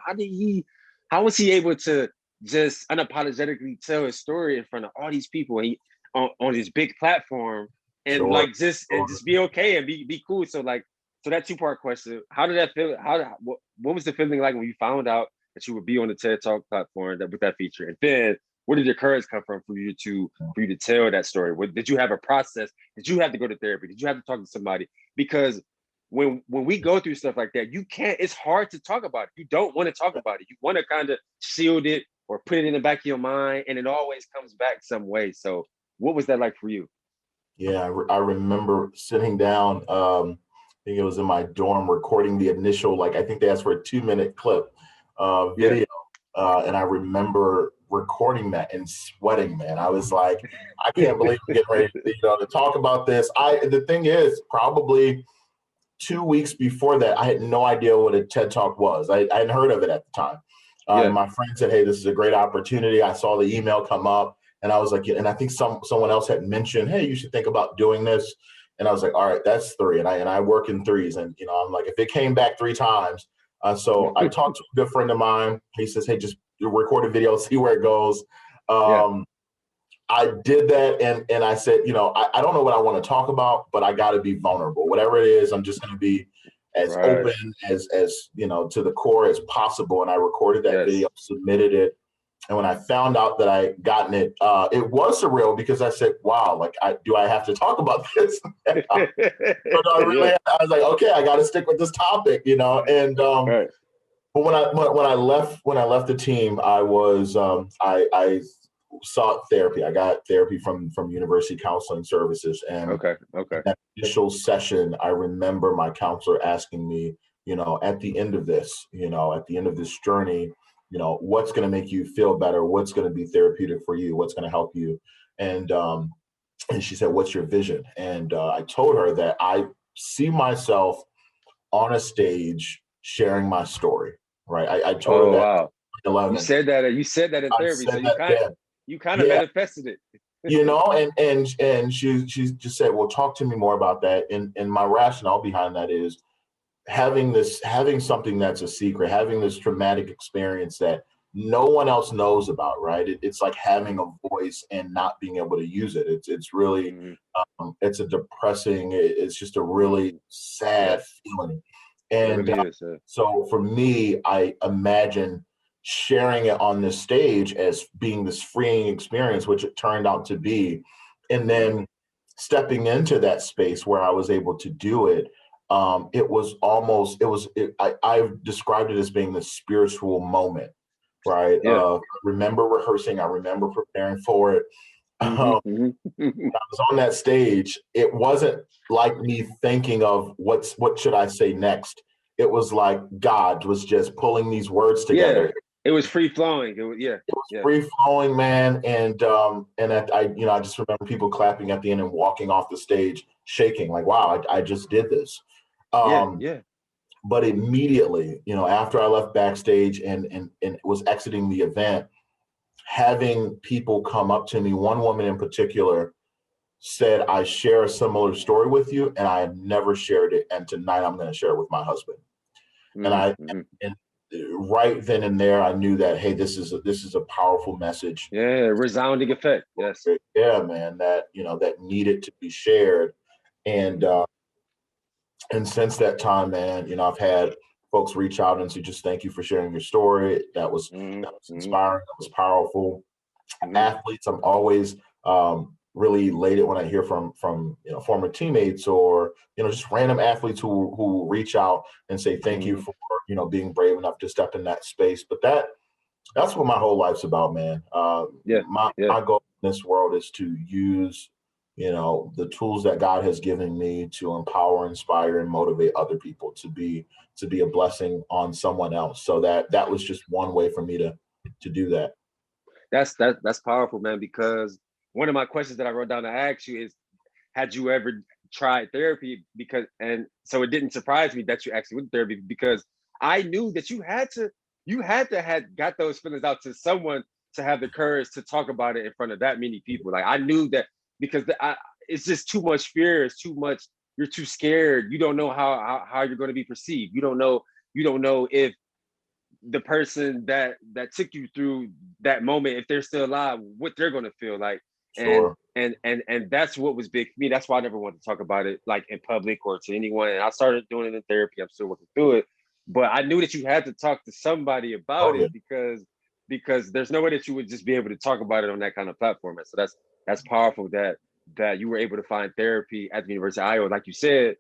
Speaker 1: how was he able to just unapologetically tell his story in front of all these people, and on this big platform, and
Speaker 2: sure.
Speaker 1: like just be okay and be cool. So like, so that 2-part question: how did that feel? What was the feeling like when you found out that you would be on the TED Talk platform with that feature? And then where did your courage come from for you to tell that story? Did you have a process? Did you have to go to therapy? Did you have to talk to somebody? Because when we go through stuff like that, you can't. It's hard to talk about it. You don't want to talk about it. You want to kind of shield it or put it in the back of your mind, and it always comes back some way. So, what was that like for you?
Speaker 2: Yeah, I remember sitting down. I think it was in my dorm, recording the initial, like I think they asked for a 2-minute clip
Speaker 1: Yeah,
Speaker 2: video, and I remember recording that and sweating. Man, I was like, I can't believe we're getting ready, to talk about this. The thing is, probably 2 weeks before that, I had no idea what a TED Talk was. I hadn't heard of it at the time. And
Speaker 1: yeah,
Speaker 2: my friend said, "Hey, this is a great opportunity." I saw the email come up, and I was like, and I think someone else had mentioned, "Hey, you should think about doing this." And I was like, "All right, that's 3." And I work in threes, and I'm like, if it came back 3 times. So I talked to a good friend of mine. He says, "Hey, just record a video, see where it goes."
Speaker 1: yeah.
Speaker 2: I did that, and I said, I don't know what I want to talk about, but I got to be vulnerable. Whatever it is, I'm just going to be as
Speaker 1: Right.
Speaker 2: open as to the core as possible. And I recorded that
Speaker 1: Yes.
Speaker 2: video, submitted it, and when I found out that I gotten it, it was surreal because I said, "Wow, like, do I have to talk about this?" But I
Speaker 1: Yeah.
Speaker 2: really, I was like, "Okay, I got to stick with this topic," And
Speaker 1: Right.
Speaker 2: but when I left the team, I was I sought therapy. I got therapy from University Counseling Services, and
Speaker 1: Okay. Okay.
Speaker 2: that initial session, I remember my counselor asking me, at the end of this, at the end of this journey, what's going to make you feel better? What's going to be therapeutic for you? What's going to help you? And and she said, "What's your vision?" And I told her that I see myself on a stage sharing my story. Right? I told her
Speaker 1: Oh
Speaker 2: that
Speaker 1: wow.
Speaker 2: at 11.
Speaker 1: You said that in
Speaker 2: I
Speaker 1: therapy. So
Speaker 2: said that then.
Speaker 1: you kind of
Speaker 2: Yeah,
Speaker 1: manifested it.
Speaker 2: and she just said, "Well, talk to me more about that." And my rationale behind that is having something that's a secret, having this traumatic experience that no one else knows about, right? It's like having a voice and not being able to use it. It's really
Speaker 1: Mhm.
Speaker 2: it's a depressing. It's just a really
Speaker 1: Mhm.
Speaker 2: sad
Speaker 1: Yes,
Speaker 2: feeling.
Speaker 1: it
Speaker 2: And
Speaker 1: really is.
Speaker 2: so for me, I imagine sharing it on this stage as being this freeing experience, which it turned out to be, and
Speaker 1: Yeah.
Speaker 2: then stepping into that space where I was able to do it. It was almost, I've described it as being the spiritual moment, right?
Speaker 1: Yeah.
Speaker 2: Remember rehearsing. I remember preparing for it.
Speaker 1: Mm-hmm,
Speaker 2: I was on that stage. It wasn't like me thinking of what should I say next. It was like God was just pulling these words
Speaker 1: yeah.
Speaker 2: together.
Speaker 1: It was free flowing. It was, yeah.
Speaker 2: It was
Speaker 1: Yeah.
Speaker 2: free flowing, man, and I just remember people clapping at the end and walking off the stage shaking, like, wow, I just did this.
Speaker 1: Yeah.
Speaker 2: Um,
Speaker 1: Yeah.
Speaker 2: but immediately, after I left backstage and was exiting the event, having people come up to me, one woman in particular said, I share a similar story with you, and I have never shared it. And tonight I'm going to share it with my husband. And
Speaker 1: Mm-hmm.
Speaker 2: and right then and there, I knew that, hey, this is a powerful message.
Speaker 1: Yeah. Resounding effect. Yes.
Speaker 2: Yeah, man, that needed to be shared. And and since that time, man, I've had folks reach out and say, just thank you for sharing your story. That was
Speaker 1: Mm-hmm.
Speaker 2: inspiring. That was powerful.
Speaker 1: Mm-hmm.
Speaker 2: Athletes, I'm always really elated when I hear from former teammates or just random athletes who reach out and say thank you
Speaker 1: Mm-hmm.
Speaker 2: for being brave enough to step in that space. But that's what my whole life's about, man.
Speaker 1: Yeah.
Speaker 2: My
Speaker 1: Yeah.
Speaker 2: my goal in this world is to use the tools that God has given me to empower, inspire, and motivate other people to be a blessing on someone else. So that was just one way for me to do that.
Speaker 1: That's powerful, man, because one of my questions that I wrote down to ask you is, had you ever tried therapy? Because, and so it didn't surprise me that you actually went to therapy, because I knew that you had to had got those feelings out to someone to have the courage to talk about it in front of that many people. Like, I knew that, because it's just too much fear. It's too much. You're too scared. You don't know how you're going to be perceived. You don't know if the person that took you through that moment, if they're still alive, what they're going to feel like. and
Speaker 2: Sure.
Speaker 1: and that's what was big for me. That's why I never wanted to talk about it like in public or to anyone, and I started doing it in therapy. I'm still working through it, but I knew that you had to talk to somebody about
Speaker 2: Oh yeah.
Speaker 1: it, because there's no way that you would just be able to talk about it on that kind of platform. And so that's powerful that you were able to find therapy at the University of Iowa. Like you said,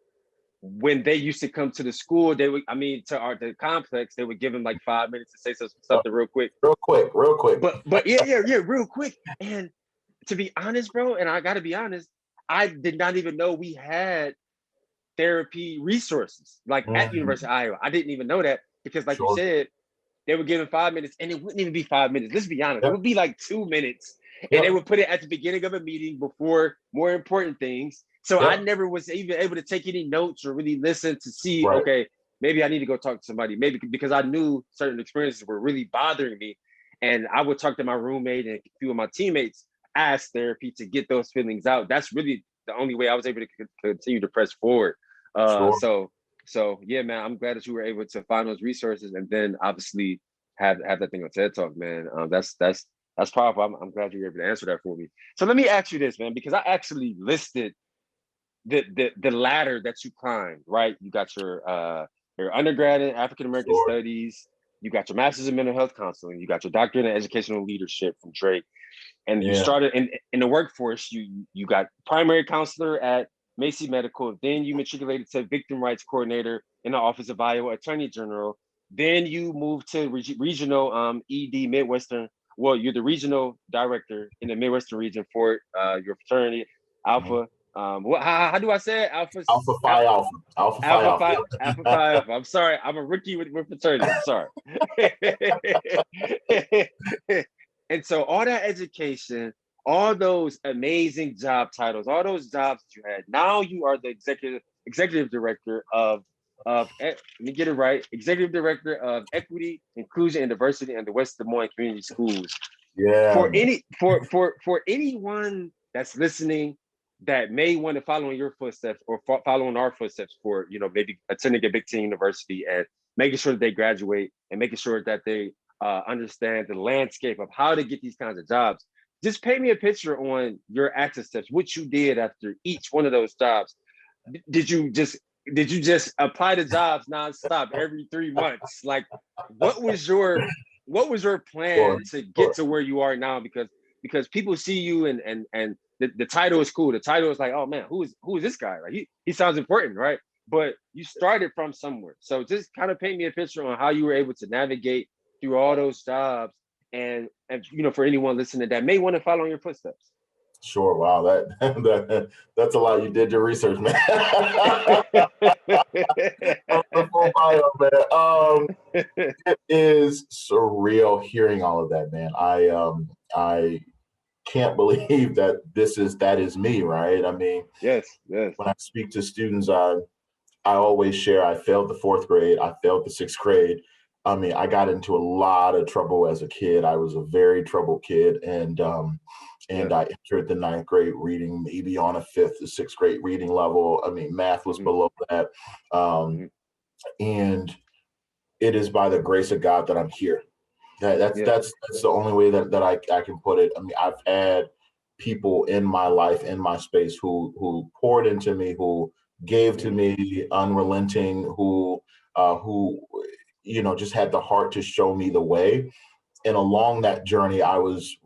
Speaker 1: when they used to come to the school, they would, I mean, to the complex, they would give them like 5 minutes to say something real quick.
Speaker 2: Real quick.
Speaker 1: But yeah, real quick. And to be honest, bro, and I gotta be honest, I did not even know we had therapy resources like at University of Iowa. I didn't even know that, because like you
Speaker 2: Sure.
Speaker 1: said, they were giving 5 minutes, and it wouldn't even be 5 minutes. Let's be honest, it
Speaker 2: Yep.
Speaker 1: would be like 2 minutes, and they
Speaker 2: Yep.
Speaker 1: would put it at the beginning of a meeting before more important things. So I
Speaker 2: Yep.
Speaker 1: never was even able to take any notes or really listen to see,
Speaker 2: Right.
Speaker 1: okay, maybe I need to go talk to somebody, maybe, because I knew certain experiences were really bothering me. And I would talk to my roommate and a few of my teammates as therapy to get those feelings out. That's really the only way I was able to continue to press forward. Uh,
Speaker 2: Sure.
Speaker 1: so so yeah, man, I'm glad that you were able to find those resources, and then obviously have that thing on TED Talk, man. That's powerful. I'm glad you were able to answer that for me. So let me ask you this, man, because I actually listed the ladder that you climbed. Right, you got your undergrad in African American
Speaker 2: Sure.
Speaker 1: Studies. You got your master's in mental health counseling. You got your doctorate in educational leadership from Drake, and you
Speaker 2: Yeah.
Speaker 1: started in the workforce. You got primary counselor at Macy Medical. Then you matriculated to victim rights coordinator in the Office of Iowa Attorney General. Then you moved to regional ED Midwestern. Well, you're the regional director in the Midwestern region for your fraternity,
Speaker 2: Mhm.
Speaker 1: Alpha. How do I say it?
Speaker 2: Alpha Phi Alpha. Alpha Phi
Speaker 1: Alpha
Speaker 2: Alpha.
Speaker 1: Phi Alpha Phi Alpha. I'm sorry, I'm a rookie with fraternity. I'm sorry. And so all that education, all those amazing job titles, all those jobs that you had, now you are the executive director of let me get it right, executive director of equity, inclusion, and diversity in the West Des Moines Community Schools.
Speaker 2: Yeah,
Speaker 1: For
Speaker 2: man.
Speaker 1: any for anyone that's listening that may want to follow in your footsteps or follow in our footsteps for maybe attending a big ten university and making sure that they graduate and making sure that they understand the landscape of how to get these kinds of jobs. Just paint me a picture on your access steps, what you did after each one of those jobs. Did you just did you just apply to jobs nonstop every 3 months? Like, what was your what was your
Speaker 2: Sure.
Speaker 1: plan to get
Speaker 2: Sure.
Speaker 1: to where you are now? Because people see you, and the title is cool. The title is like, oh man, who is this guy? Like, he sounds important, right? But you started from somewhere. So just kind of paint me a picture on how you were able to navigate through all those jobs, and for anyone listening that may want to follow in your footsteps?
Speaker 2: Sure. Wow. That's a lot. You did your research, man. The full bio, man. It is surreal hearing all of that, man. I can't believe that is me, right? I mean,
Speaker 1: Yes, yes.
Speaker 2: when I speak to students, I always share I failed the fourth grade, I failed the sixth grade. I mean, I got into a lot of trouble as a kid. I was a very troubled kid, and
Speaker 1: Yeah.
Speaker 2: I entered the ninth grade reading maybe on a fifth or sixth grade reading level. I mean, math was
Speaker 1: Mm-hmm.
Speaker 2: below that,
Speaker 1: Mm-hmm.
Speaker 2: and it is by the grace of God that I'm here. That's
Speaker 1: Yeah.
Speaker 2: that's that's the only way that I can put it. I mean, I've had people in my life, in my space, who poured into me, who gave to
Speaker 1: Mm-hmm.
Speaker 2: me, unrelenting, who just had the heart to show me the way. And along that journey, I was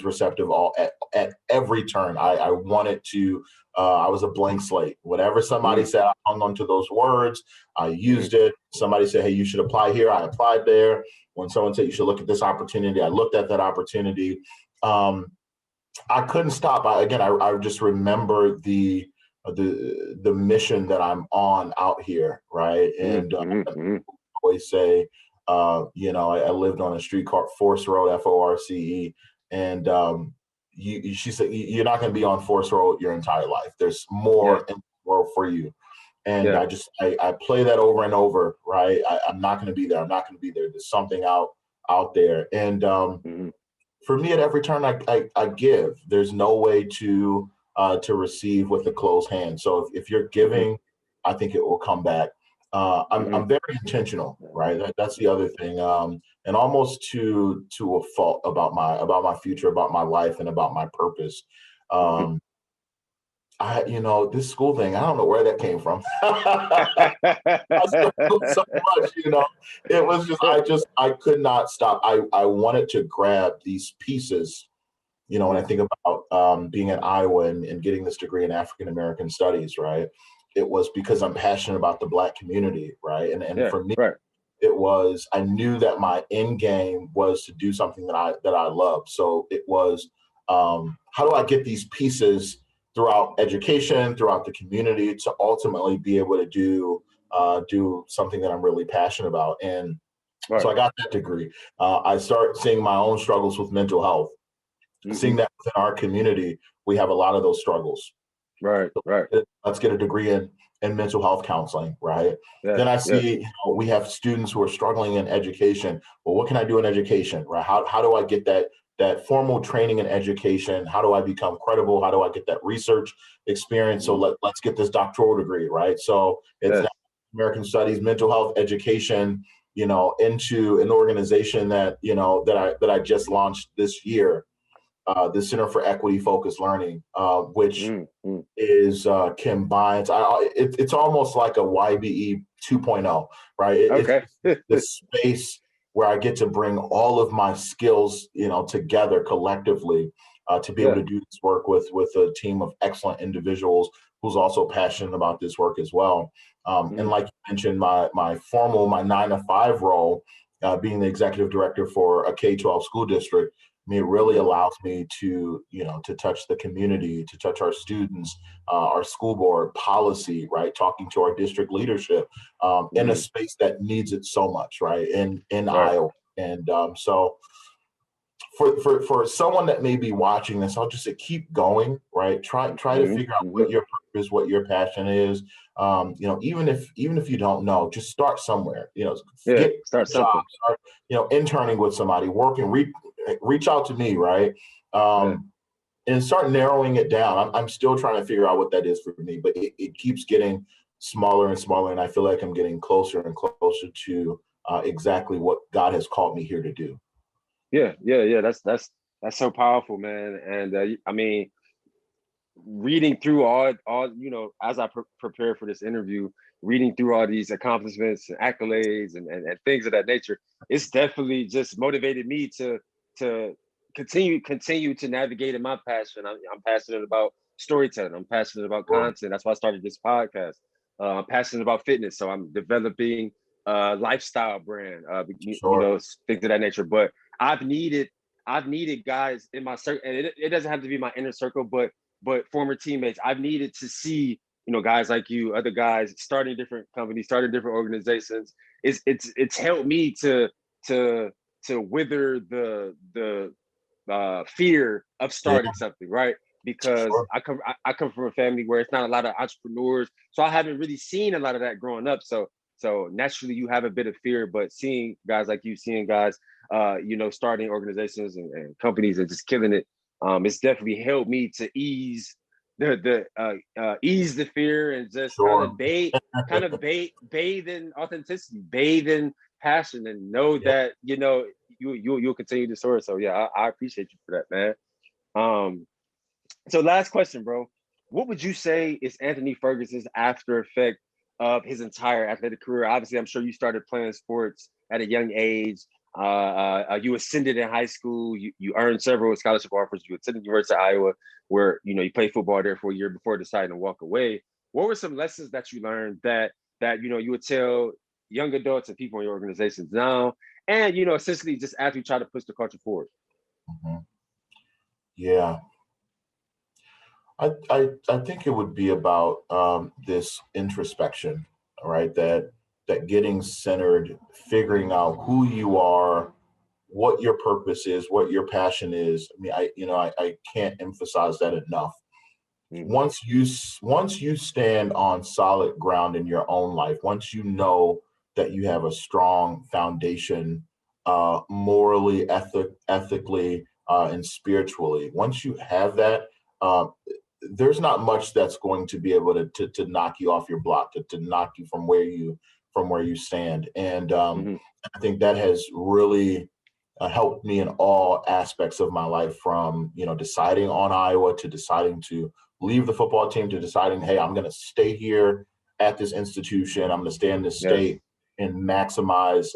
Speaker 2: receptive all at every turn. I wanted to. I was a blank slate. Whatever somebody said, I hung on to those words. I
Speaker 1: Mm-hmm.
Speaker 2: used it. Somebody said, "Hey, you should apply here." I applied there. When someone said you should look at this opportunity, I looked at that opportunity. Um, I couldn't stop. I just remember the mission that I'm on out here, right? And
Speaker 1: Mm-hmm.
Speaker 2: always say, I lived on a street called Force Road, Force, and she said, you're not going to be on Force Road your entire life. There's
Speaker 1: Yeah.
Speaker 2: more in the world for you. And
Speaker 1: Yeah.
Speaker 2: I play that over and over, right? I'm not going to be there. I'm not going to be there. There's something out there. And
Speaker 1: Mm-hmm.
Speaker 2: for me, at every turn I give, there's no way to receive with a closed hand. So if you're
Speaker 1: Mm-hmm.
Speaker 2: giving, I think it will come back.
Speaker 1: Mm-hmm.
Speaker 2: I'm very intentional, right? That's the other thing, and almost to a fault about my future, about my life, and about my purpose. Um, this school thing, I don't know where that came from. I struggled so much, It was I could not stop. I wanted to grab these pieces, when I think about being at Iowa and getting this degree in African American studies, right? It was because I'm passionate about the Black community, right? And
Speaker 1: Yeah.
Speaker 2: for me,
Speaker 1: Right.
Speaker 2: it was I knew that my end game was to do something that I love. So it was how do I get these pieces throughout education, throughout the community, to ultimately be able to do something that I'm really passionate about. And so
Speaker 1: Right.
Speaker 2: I got that degree. I start seeing my own struggles with mental health,
Speaker 1: Mm-hmm.
Speaker 2: seeing that within our community, we have a lot of those struggles.
Speaker 1: Right.
Speaker 2: So
Speaker 1: Right.
Speaker 2: let's get a degree in mental health counseling, right?
Speaker 1: Yeah.
Speaker 2: Then I
Speaker 1: Yeah.
Speaker 2: see we have students who are struggling in education. Well, what can I do in education, right? How do I get that formal training in education? How do I become credible? How do I get that research experience? So
Speaker 1: Mm-hmm.
Speaker 2: let's get this doctoral degree, right? So it's
Speaker 1: Yes.
Speaker 2: now American Studies, mental health education, into an organization that I just launched this year, the Center for Equity Focused Learning, which
Speaker 1: Mm-hmm.
Speaker 2: is combines. It's almost like a YBE 2.0, right?
Speaker 1: Okay.
Speaker 2: It's the space where I get to bring all of my skills, together collectively, to be able
Speaker 1: Yeah.
Speaker 2: to do this work with a team of excellent individuals who's also passionate about this work as well. And
Speaker 1: Mm-hmm.
Speaker 2: like you mentioned, my 9 to 5 role, being the executive director for a K-12 school district. I mean, it really
Speaker 1: Mm-hmm.
Speaker 2: allows me to touch the community, to touch our students, our school board policy, right? Talking to our district leadership, in a
Speaker 1: Mm-hmm.
Speaker 2: space that needs it so much, right? In
Speaker 1: Right.
Speaker 2: Iowa. And so for someone that may be watching this, I'll just say keep going, right? Try to
Speaker 1: Mm-hmm.
Speaker 2: figure out
Speaker 1: Mm-hmm.
Speaker 2: what your purpose, what your passion is. Even if you don't know, just start somewhere.
Speaker 1: Yeah.
Speaker 2: Get
Speaker 1: Start
Speaker 2: a job,
Speaker 1: something.
Speaker 2: start interning with somebody, working. Reach out to me, right?
Speaker 1: Yeah.
Speaker 2: And start narrowing it down. I'm still trying to figure out what that is for me, but it keeps getting smaller and smaller, and I feel like I'm getting closer and closer to exactly what God has called me here to do.
Speaker 1: Yeah. Yeah. Yeah. That's so powerful, man. And I mean, reading through all as I prepare for this interview, reading through all these accomplishments and accolades and things of that nature, it's definitely just motivated me to continue to navigate in my passion. I'm passionate about storytelling. I'm passionate about
Speaker 2: Sure.
Speaker 1: content. That's why I started this podcast. I'm passionate about fitness, so I'm developing lifestyle brand,
Speaker 2: Sure.
Speaker 1: things of that nature. But I've needed guys in my circle, and it doesn't have to be my inner circle, but former teammates. I've needed to see, guys like you, other guys starting different companies, starting different organizations. It's helped me to wither the fear of
Speaker 2: Yeah,
Speaker 1: starting something, right? Because
Speaker 2: sure.
Speaker 1: I come from a family where it's not a lot of entrepreneurs, so I haven't really seen a lot of that growing up. So naturally, you have a bit of fear, but seeing guys like you, seeing guys, starting organizations and companies and just killing it, it's definitely helped me to ease ease the fear and just
Speaker 2: Sure.
Speaker 1: bathe in authenticity, bathe in passion, and know
Speaker 2: Yeah.
Speaker 1: that you'll continue to soar. So yeah, I appreciate you for that, man. So last question, bro. What would you say is Anthony Ferguson's after effect of his entire athletic career? Obviously, I'm sure you started playing sports at a young age. You ascended in high school. You earned several scholarship offers. You attended the University of Iowa, where you played football there for a year before deciding to walk away. What were some lessons that you learned that you would tell young adults and people in your organizations now, and essentially just as we try to push the culture forward?
Speaker 2: Mhm. Yeah. I think it would be about this introspection, right? That getting centered, figuring out who you are, what your purpose is, what your passion is. I mean, I can't emphasize that enough.
Speaker 1: Mm-hmm.
Speaker 2: Once you stand on solid ground in your own life, once you know that you have a strong foundation, morally, ethically, and spiritually. Once you have that, uh, there's not much that's going to be able to knock you off your block, to knock you from where you stand. And
Speaker 1: Mm-hmm.
Speaker 2: I think that has really helped me in all aspects of my life, from deciding on Iowa to deciding to leave the football team to deciding, hey, I'm going to stay here at this institution. I'm going to stay in this
Speaker 1: Yes.
Speaker 2: state and maximize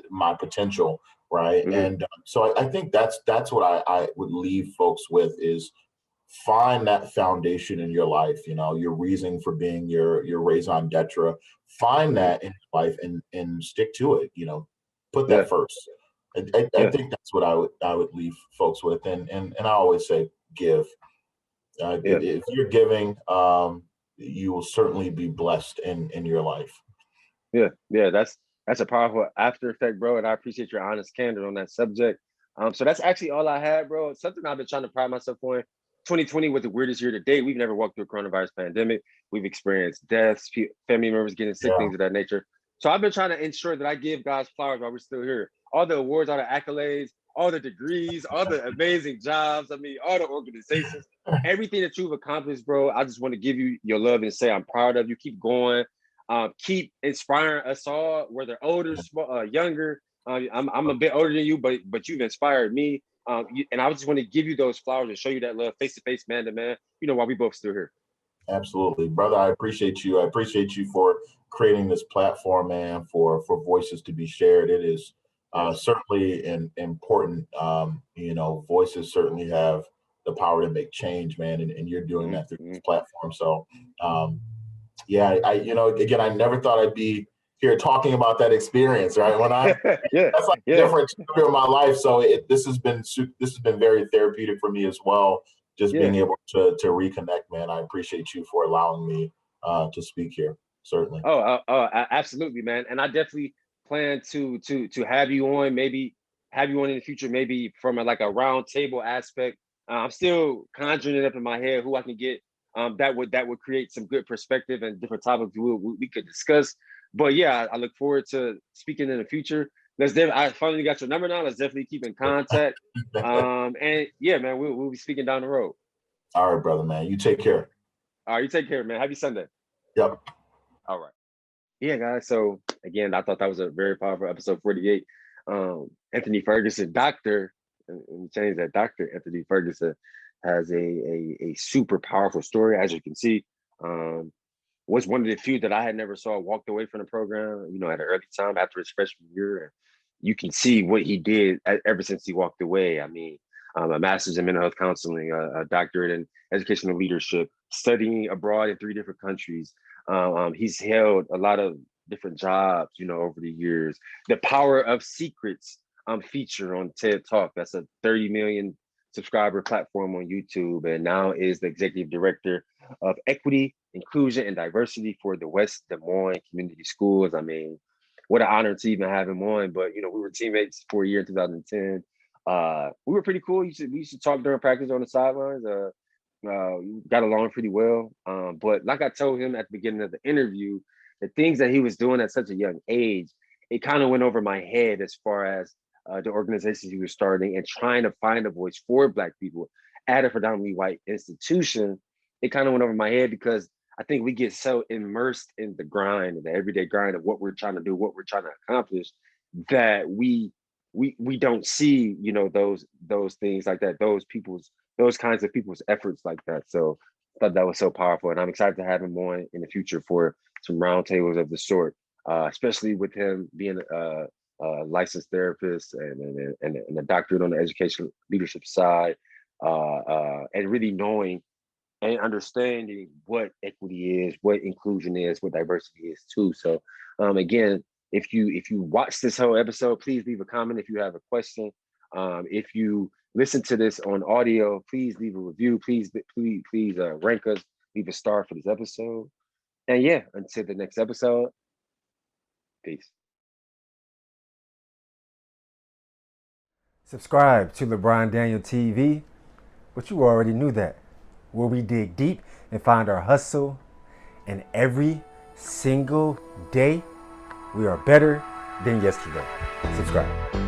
Speaker 2: my potential, right?
Speaker 1: Mm-hmm.
Speaker 2: And so I think that's what I would leave folks with is find that foundation in your life, your reason for being, your raison d'etre. Find
Speaker 1: Mm-hmm.
Speaker 2: that in your life and stick to it, put
Speaker 1: Yeah.
Speaker 2: that first. I
Speaker 1: Yeah.
Speaker 2: think that's what I would leave folks with. And I always say give.
Speaker 1: Yeah.
Speaker 2: If you're giving, you will certainly be blessed in your life.
Speaker 1: Yeah, yeah, that's a powerful after effect, bro. And I appreciate your honest candor on that subject. So that's actually all I had, bro. Something I've been trying to pride myself on. 2020 was the weirdest year to date. We've never walked through a coronavirus pandemic. We've experienced deaths, family members getting sick,
Speaker 2: Yeah.
Speaker 1: things of that nature. So I've been trying to ensure that I give guys flowers while we're still here. All the awards, all the accolades, all the degrees, all the amazing jobs. I mean, all the organizations, everything that you've accomplished, bro. I just want to give you your love and say I'm proud of you. Keep going. Keep inspiring us all, whether older, younger. I'm a bit older than you, but you've inspired me. And I just want to give you those flowers and show you that love face to face, man to man. While we both still here.
Speaker 2: Absolutely, brother. I appreciate you. I appreciate you for creating this platform, man, for voices to be shared. It is
Speaker 1: Yes.
Speaker 2: certainly important. Voices certainly have the power to make change, man, and you're doing that through
Speaker 1: Mm-hmm.
Speaker 2: this platform. So, yeah, again, I never thought I'd be here talking about that experience, right?
Speaker 1: Yeah,
Speaker 2: That's like a
Speaker 1: yeah,
Speaker 2: different chapter of my life. So this has been very therapeutic for me as well. Just being
Speaker 1: yeah.
Speaker 2: able to reconnect, man. I appreciate you for allowing me to speak here. Certainly.
Speaker 1: Absolutely, man. And I definitely plan to have you on, maybe have you on in the future, maybe from like a round table aspect. I'm still conjuring it up in my head who I can get that would create some good perspective and different topics we could discuss. But yeah, I look forward to speaking in the future. I finally got your number now. Let's definitely keep in contact. And yeah, man, we'll be speaking down the road.
Speaker 2: All right, brother, man. You take care.
Speaker 1: All right, you take care, man. Happy Sunday.
Speaker 2: Yep.
Speaker 1: All right. Yeah, guys. So again, I thought that was a very powerful episode 48. Anthony Ferguson, doctor, and change that, Dr. Anthony Ferguson has a super powerful story, as you can see. Was one of the few that I had never saw walked away from the program, at an early time after his freshman year. And you can see what he did ever since he walked away. I mean, a master's in mental health counseling, a doctorate in educational leadership, studying abroad in 3 different countries, He's held a lot of different jobs, over the years. The Power of Secrets feature on TED Talk. That's a 30 million subscriber platform on YouTube, and now is the executive director of equity, inclusion, and diversity for the West Des Moines Community Schools. I mean, what an honor to even have him on. But we were teammates for a year in 2010. We were pretty cool. We used to talk during practice on the sidelines. Got along pretty well. But like I told him at the beginning of the interview, the things that he was doing at such a young age, it kind of went over my head as far as the organizations he was starting and trying to find a voice for Black people at a predominantly white institution. It kind of went over my head because I think we get so immersed in the grind, the everyday grind of what we're trying to do, what we're trying to accomplish, that we don't see, those things like that, those kinds of people's efforts like that. So I thought that was so powerful, and I'm excited to have him on in the future for some roundtables of the sort, especially with him being a licensed therapist and a doctorate on the education leadership side, and really knowing and understanding what equity is, what inclusion is, what diversity is too. So again, if you watch this whole episode, please leave a comment if you have a question. If you listen to this on audio, please leave a review. Please rank us, leave a star for this episode. And yeah, until the next episode, peace.
Speaker 3: Subscribe to LeBron Daniel TV, but you already knew that, where we dig deep and find our hustle, and every single day we are better than yesterday. Subscribe.